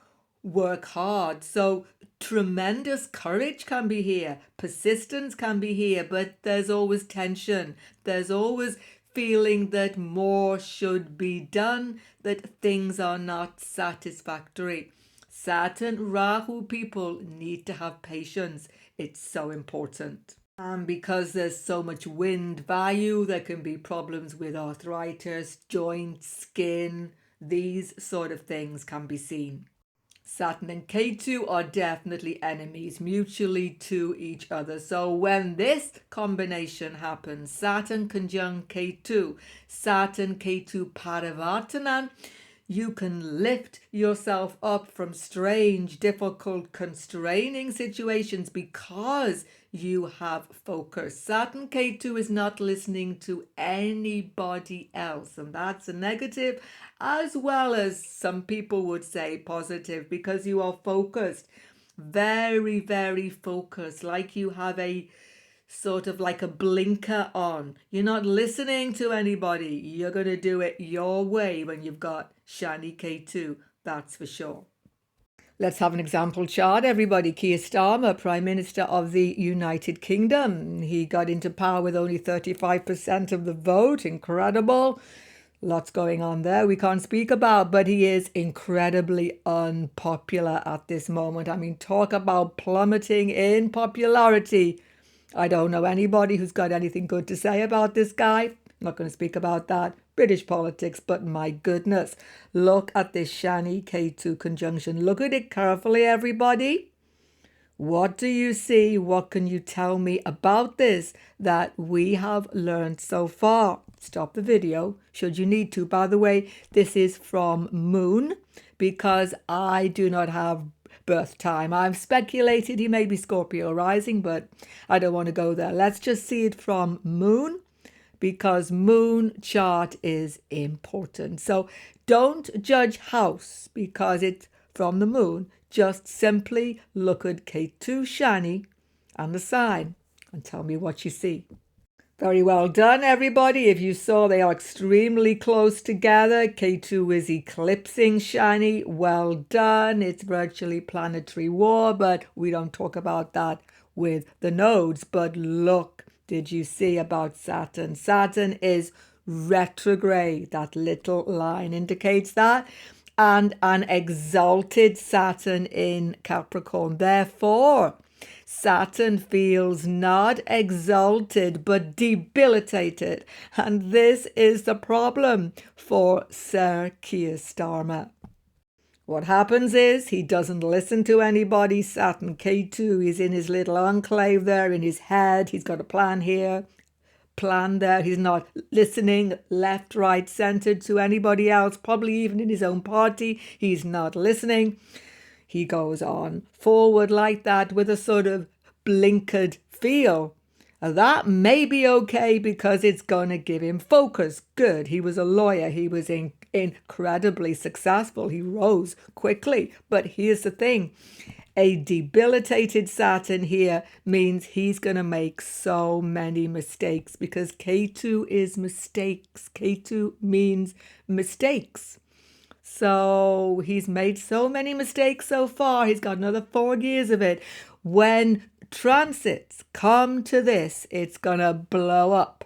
work hard. So tremendous courage can be here, persistence can be here, but there's always tension. There's always feeling that more should be done, that things are not satisfactory. Saturn, Rahu people need to have patience. It's so important. And because there's so much wind value, there can be problems with arthritis, joints, skin. These sort of things can be seen. Saturn and Ketu are definitely enemies mutually to each other. So when this combination happens, Saturn conjunct Ketu, Saturn Ketu Parivartan, you can lift yourself up from strange, difficult, constraining situations because you have focus. Saturn Ketu is not listening to anybody else, and that's a negative, as well as some people would say positive, because you are focused, very, very focused, like you have a sort of like a blinker on. You're not listening to anybody. You're going to do it your way when you've got Shani Ketu, that's for sure. Let's have an example chart, everybody. Keir Starmer, Prime Minister of the United Kingdom. He got into power with only 35% of the vote. Incredible. Lots going on there we can't speak about, but he is incredibly unpopular at this moment. I mean, talk about plummeting in popularity. I don't know anybody who's got anything good to say about this guy. I'm not going to speak about that. British politics, but my goodness, look at this Shani Ketu conjunction. Look at it carefully, everybody. What do you see? What can you tell me about this that we have learned so far? Stop the video should you need to. By the way, this is from Moon because I do not have birth time. I've speculated he may be Scorpio rising, but I don't want to go there. Let's just see it from Moon because Moon chart is important. So don't judge house because it's from the Moon. Just simply look at Ketu Shani and the sign and tell me what you see. Very well done, everybody. If you saw, they are extremely close together. Ketu is eclipsing Shani. Well done. It's virtually planetary war, but we don't talk about that with the nodes. But look, did you see about Saturn? Saturn is retrograde. That little line indicates that. And an exalted Saturn in Capricorn. Therefore, Saturn feels not exalted but debilitated. And this is the problem for Sir Keir Starmer. What happens is he doesn't listen to anybody. Saturn K2, he's in his little enclave there in his head. He's got a plan here, plan there. He's not listening left, right, centered to anybody else, probably even in his own party. He's not listening. He goes on forward like that with a sort of blinkered feel. That may be okay because it's going to give him focus. Good. He was a lawyer. He was incredibly successful. He rose quickly. But here's the thing. A debilitated Saturn here means he's going to make so many mistakes because K2 is mistakes. K2 means mistakes. So he's made so many mistakes so far. He's got another 4 years of it. When transits come to this, it's going to blow up.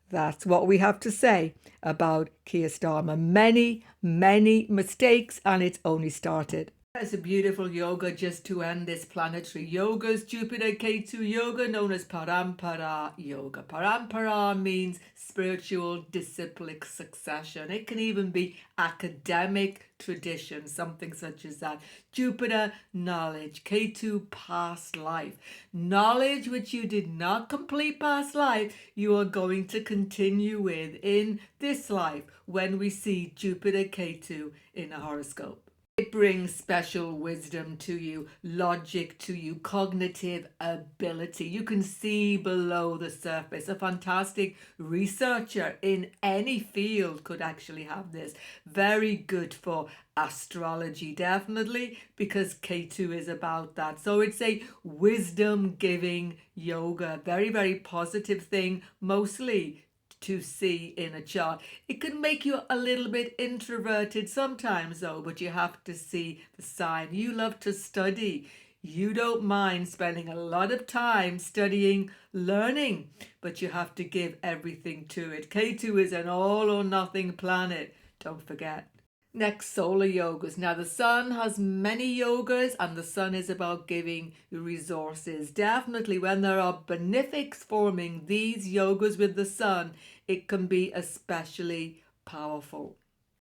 That's what we have to say about Keir Starmer. Many, many mistakes, and it's only started. It's a beautiful yoga just to end this planetary yogas. Jupiter Ketu yoga known as Parampara yoga. Parampara means spiritual disciplic succession. It can even be academic tradition, something such as that. Jupiter, knowledge. Ketu, past life. Knowledge which you did not complete past life, you are going to continue with in this life when we see Jupiter Ketu in a horoscope. It brings special wisdom to you, logic to you, cognitive ability. You can see below the surface. A fantastic researcher in any field could actually have this. Very good for astrology, definitely, because Ketu is about that. So it's a wisdom-giving yoga. Very, very positive thing, mostly to see in a chart. It can make you a little bit introverted sometimes though, but you have to see the sign. You love to study. You don't mind spending a lot of time studying, learning, but you have to give everything to it. Ketu is an all or nothing planet, don't forget. Next, solar yogas. Now, the sun has many yogas, and the sun is about giving resources. Definitely, when there are benefics forming these yogas with the sun, it can be especially powerful.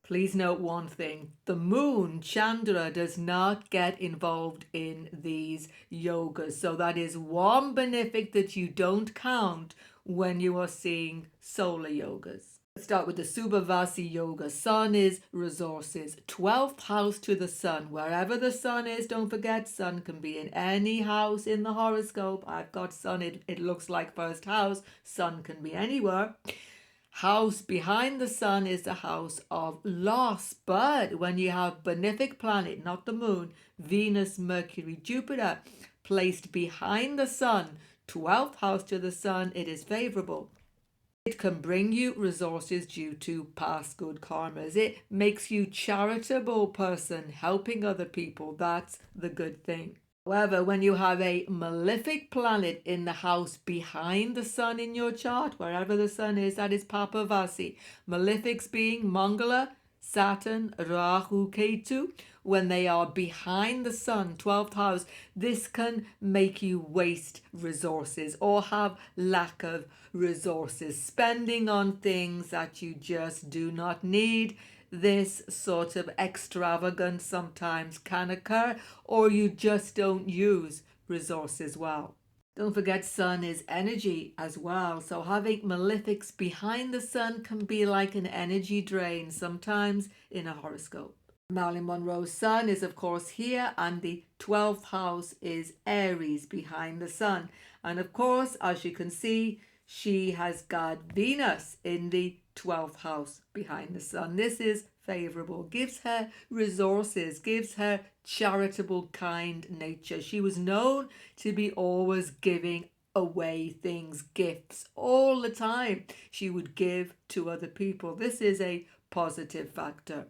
Please note one thing. The moon, Chandra, does not get involved in these yogas. So that is one benefic that you don't count when you are seeing solar yogas. Let's start with the Subhakartari yoga. Sun is resources. 12th house to the sun. Wherever the sun is, don't forget, sun can be in any house in the horoscope. I've got sun, it looks like first house. Sun can be anywhere. House behind the sun is the house of loss. But when you have benefic planet, not the moon, Venus, Mercury, Jupiter, placed behind the sun, 12th house to the sun, it is favorable. It can bring you resources due to past good karmas. It makes you charitable person, helping other people. That's the good thing. However, when you have a malefic planet in the house behind the sun in your chart, wherever the sun is, that is Papakartari. Malefics being Mangala, Saturn, Rahu, Ketu. When they are behind the sun, 12th house, this can make you waste resources or have lack of resources, spending on things that you just do not need. This sort of extravagance sometimes can occur, or you just don't use resource as well. Don't forget, sun is energy as well. So having malefics behind the sun can be like an energy drain sometimes in a horoscope. Marilyn Monroe's sun is of course here, and the 12th house is Aries behind the sun. And of course, as you can see, she has got Venus in the 12th house behind the sun. This is favorable, gives her resources, gives her charitable, kind nature. She was known to be always giving away things, gifts, all the time. She would give to other people. This is a positive factor.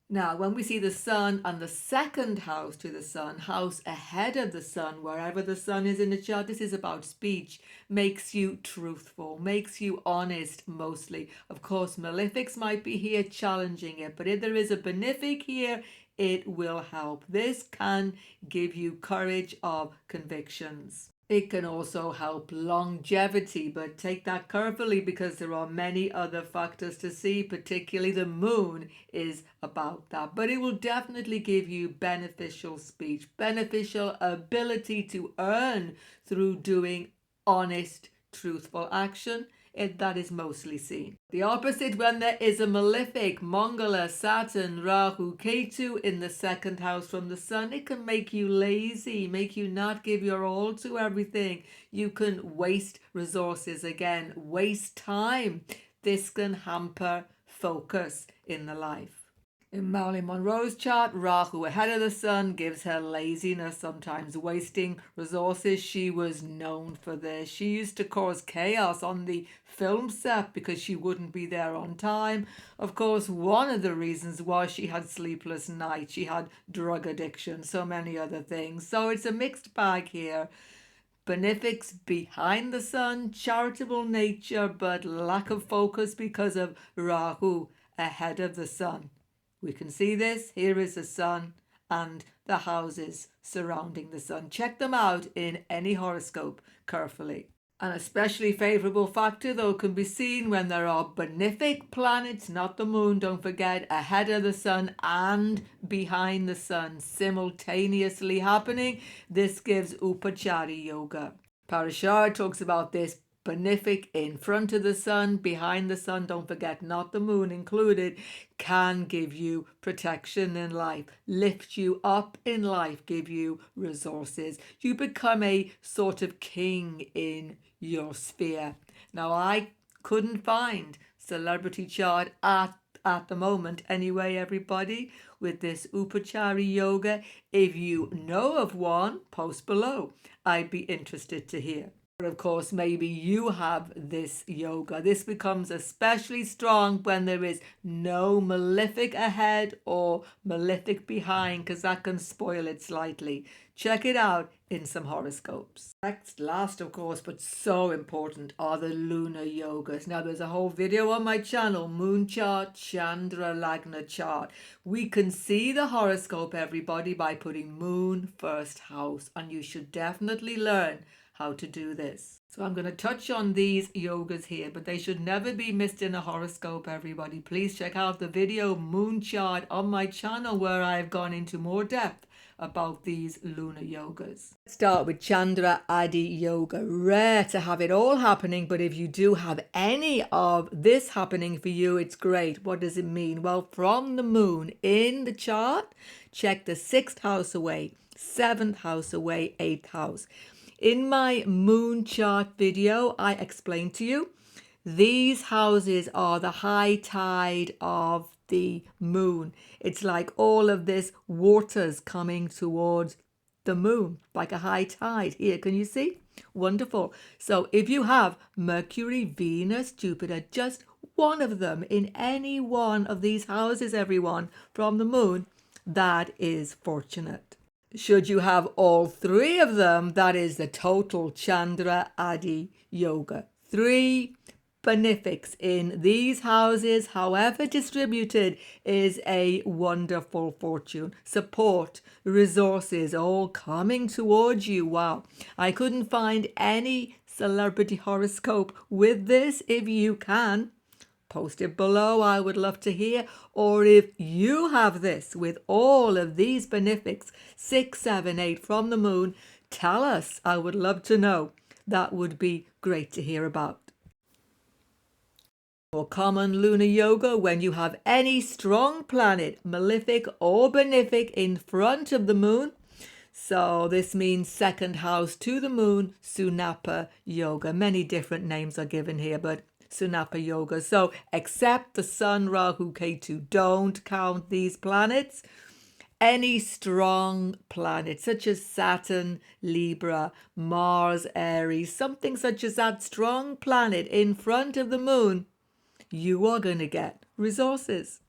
Now, when we see the sun and the second house to the sun, house ahead of the sun, wherever the sun is in the chart, this is about speech, makes you truthful, makes you honest mostly. Of course, malefics might be here challenging it, but if there is a benefic here, it will help. This can give you courage of convictions. It can also help longevity, but take that carefully because there are many other factors to see, particularly the moon is about that. But it will definitely give you beneficial speech, beneficial ability to earn through doing honest, truthful action. That is mostly seen. The opposite, when there is a malefic, Mangala, Saturn, Rahu, Ketu in the second house from the sun, it can make you lazy, make you not give your all to everything. You can waste resources again, waste time. This can hamper focus in the life. In Marilyn Monroe's chart, Rahu ahead of the sun gives her laziness, sometimes wasting resources. She was known for this. She used to cause chaos on the film set because she wouldn't be there on time. Of course, one of the reasons was she had sleepless nights. She had drug addiction, so many other things. So it's a mixed bag here. Benefics behind the sun, charitable nature, but lack of focus because of Rahu ahead of the sun. We can see this. Here is the sun and the houses surrounding the sun. Check them out in any horoscope carefully. An especially favorable factor, though, can be seen when there are benefic planets, not the moon, don't forget, ahead of the sun and behind the sun, simultaneously happening. This gives Upachari Yoga. Parashara talks about this benefic in front of the sun, behind the sun, don't forget, not the moon included, can give you protection in life, lift you up in life, give you resources. You become a sort of king in your sphere. Now, I couldn't find celebrity chart at the moment anyway, everybody, with this Upachari Yoga. If you know of one, post below. I'd be interested to hear. Of course, maybe you have this yoga. This becomes especially strong when there is no malefic ahead or malefic behind, because that can spoil it slightly. Check it out in some horoscopes. Next, last of course, but so important, are the lunar yogas. Now, there's a whole video on my channel, Moon Chart, Chandra Lagna Chart. We can see the horoscope, everybody, by putting moon first house, and you should definitely learn how to do this. So I'm going to touch on these yogas here, but they should never be missed in a horoscope, everybody. Please check out the video Moon Chart on my channel where I've gone into more depth about these lunar yogas. Let's start with Chandra Adi Yoga. Rare to have it all happening, but if you do have any of this happening for you, it's great. What does it mean? Well, from the moon in the chart, check the 6th house away, 7th house away, 8th house. In my moon chart video, I explained to you, these houses are the high tide of the moon. It's like all of this water's coming towards the moon, like a high tide. Here, can you see? Wonderful. So if you have Mercury, Venus, Jupiter, just one of them in any one of these houses, everyone, from the moon, that is fortunate. Should you have all 3 of them, that is the total Chandra Adi Yoga. 3 benefics in these houses, however distributed, is a wonderful fortune. Support, resources, all coming towards you. Wow. I couldn't find any celebrity horoscope with this. If you can, post it below. I would love to hear. Or if you have this with all of these benefics, 6, 7, 8 from the moon, tell us. I would love to know. That would be great to hear about. For common lunar yoga, when you have any strong planet, malefic or benefic, in front of the moon. So this means second house to the moon, Sunapa yoga. Many different names are given here, but Sunapa yoga. So except the Sun, Rahu, Ketu, don't count these planets. Any strong planet, such as Saturn, Libra, Mars, Aries, something such as that strong planet in front of the moon, you are going to get resources.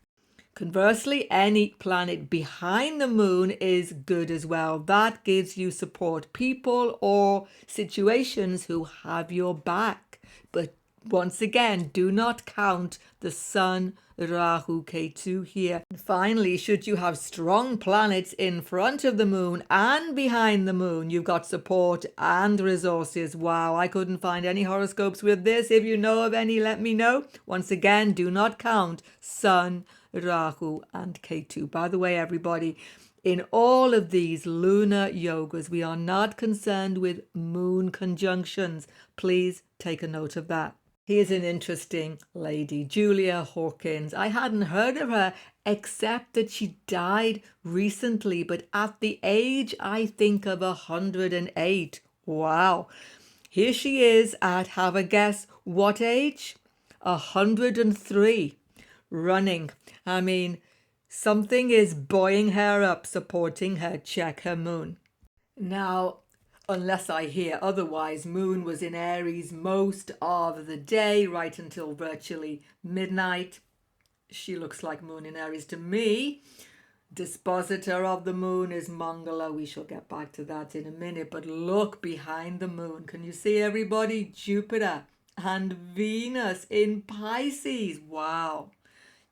Conversely, any planet behind the moon is good as well. That gives you support, people or situations who have your back. But once again, do not count the Sun, Rahu, Ketu here. And finally, should you have strong planets in front of the moon and behind the moon, you've got support and resources. Wow, I couldn't find any horoscopes with this. If you know of any, let me know. Once again, do not count Sun, Rahu and Ketu. By the way, everybody, in all of these lunar yogas, we are not concerned with moon conjunctions. Please take a note of that. Here's an interesting lady, Julia Hawkins. I hadn't heard of her except that she died recently, but at the age, I think, of 108. Wow. Here she is at, have a guess, what age? 103. Running. I mean, something is buoying her up, supporting her. Check her moon. Now, unless I hear otherwise, moon was in Aries most of the day, right until virtually midnight. She looks like moon in Aries to me. Dispositor of the moon is Mangala. We shall get back to that in a minute. But look behind the moon. Can you see everybody? Jupiter and Venus in Pisces. Wow.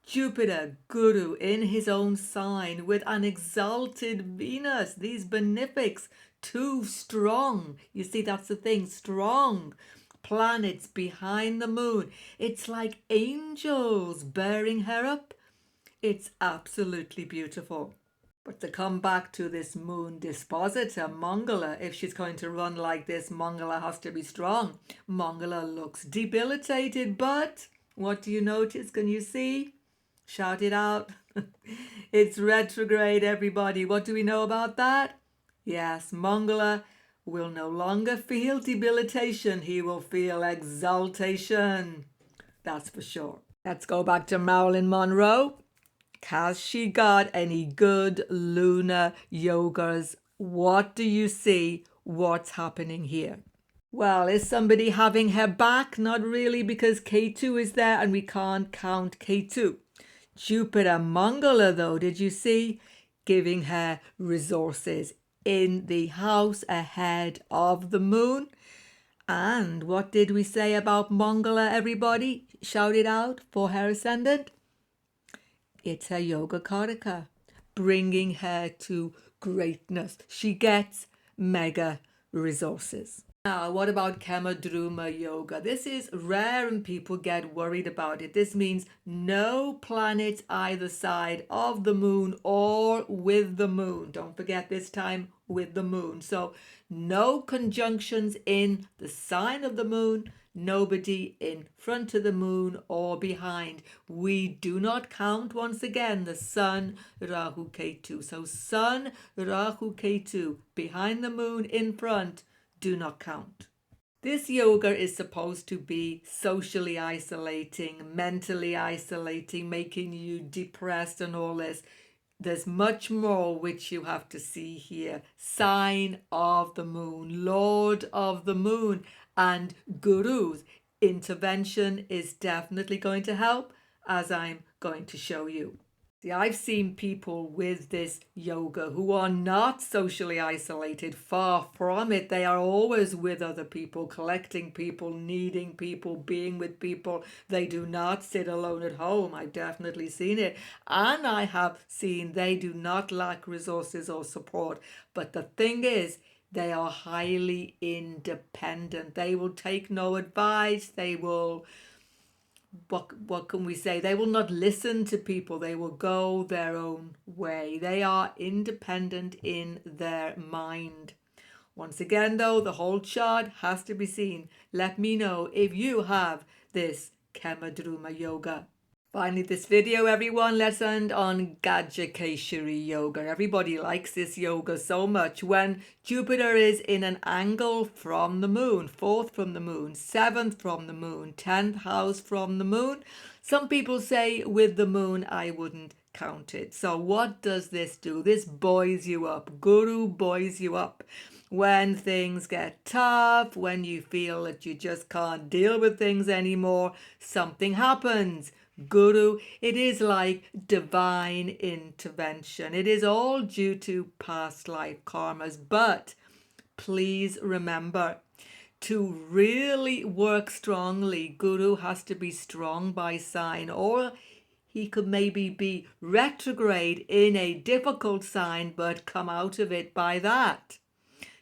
Jupiter, Guru, in his own sign with an exalted Venus. These benefics, too strong. You see, that's the thing, strong planets behind the moon. It's like angels bearing her up. It's absolutely beautiful. But to come back to this moon dispositor, Mangala, if she's going to run like this, Mangala has to be strong. Mangala looks debilitated, but what do you notice? Can you see? Shout it out. It's retrograde, everybody. What do we know about that? Yes, Mangala will no longer feel debilitation. He will feel exaltation. That's for sure. Let's go back to Marilyn Monroe. Has she got any good lunar yogas? What do you see? What's happening here? Well, is somebody having her back? Not really, because Ketu is there and we can't count Ketu. Jupiter Mangala, though, did you see? Giving her resources in the house ahead of the moon. And what did we say about Mangala, everybody? Shout it out for her ascendant. It's her yoga Karaka, bringing her to greatness. She gets mega resources. Now, what about Kamadruma yoga? This is rare and people get worried about it. This means no planets either side of the moon or with the moon. Don't forget this time with the moon. So no conjunctions in the sign of the moon, nobody in front of the moon or behind. We do not count, once again, the Sun, Rahu, Ketu. So Sun, Rahu, Ketu, behind the moon, in front, do not count. This yoga is supposed to be socially isolating, mentally isolating, making you depressed and all this. There's much more which you have to see here. Sign of the moon, Lord of the moon, and Guru's intervention is definitely going to help, as I'm going to show you. See, I've seen people with this yoga who are not socially isolated, far from it. They are always with other people, collecting people, needing people, being with people. They do not sit alone at home. I've definitely seen it. And I have seen they do not lack resources or support. But the thing is, they are highly independent. They will take no advice. They will... What can we say? They will not listen to people. They will go their own way. They are independent in their mind. Once again, though, the whole chart has to be seen. Let me know if you have this Kamadruma yoga. Finally, this video, everyone, let's end on Gajakeshari yoga. Everybody likes this yoga so much. When Jupiter is in an angle from the moon, 4th from the moon, 7th from the moon, 10th house from the moon, some people say with the moon, I wouldn't count it. So what does this do? This buoys you up. Guru buoys you up. When things get tough, when you feel that you just can't deal with things anymore, something happens. Guru, it is like divine intervention. It is all due to past life karmas. But please remember, to really work strongly, Guru has to be strong by sign, or he could maybe be retrograde in a difficult sign but come out of it by that.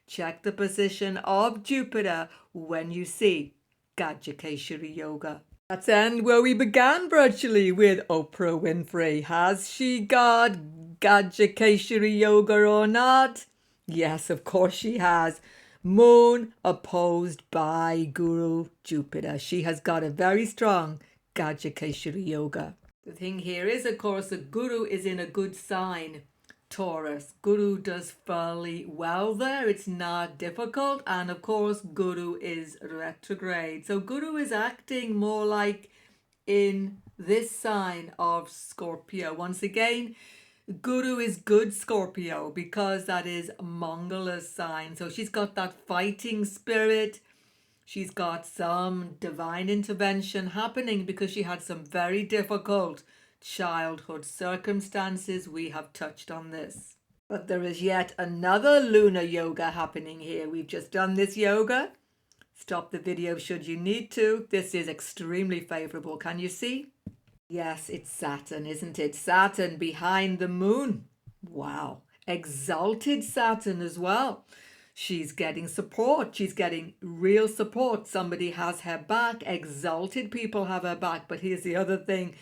Check the position of Jupiter when you see Gajakeshari yoga. Let's end where we began virtually with Oprah Winfrey. Has she got Gajakeshari yoga or not? Yes, of course she has. Moon opposed by Guru Jupiter. She has got a very strong Gajakeshari yoga. The thing here is, of course, the Guru is in a good sign. Taurus. Guru does fairly well there. It's not difficult. And of course, Guru is retrograde. So Guru is acting more like in this sign of Scorpio. Once again, Guru is good Scorpio because that is Mangala's sign. So she's got that fighting spirit. She's got some divine intervention happening because she had some very difficult childhood circumstances. We have touched on this. But there is yet another lunar yoga happening here. We've just done this yoga. Stop the video should you need to. This is extremely favorable. Can you see? Yes, it's Saturn, isn't it? Saturn behind the moon. Wow. Exalted Saturn as well. She's getting support. She's getting real support. Somebody has her back. Exalted people have her back. But here's the other thing.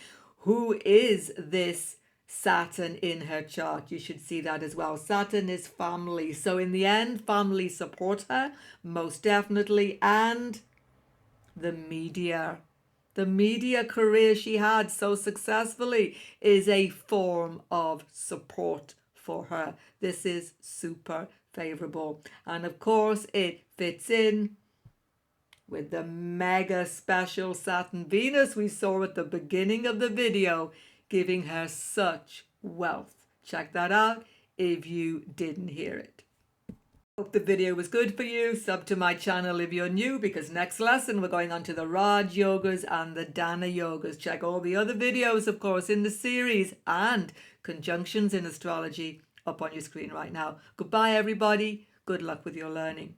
Who is this Saturn in her chart? You should see that as well. Saturn is family. So in the end, family support her, most definitely. And the media. The media career she had so successfully is a form of support for her. This is super favorable. And of course, it fits in with the mega special Saturn Venus we saw at the beginning of the video, giving her such wealth. Check that out if you didn't hear it. Hope the video was good for you. Sub to my channel if you're new, because next lesson we're going on to the Raj Yogas and the Dana Yogas. Check all the other videos, of course, in the series and conjunctions in astrology up on your screen right now. Goodbye, everybody. Good luck with your learning.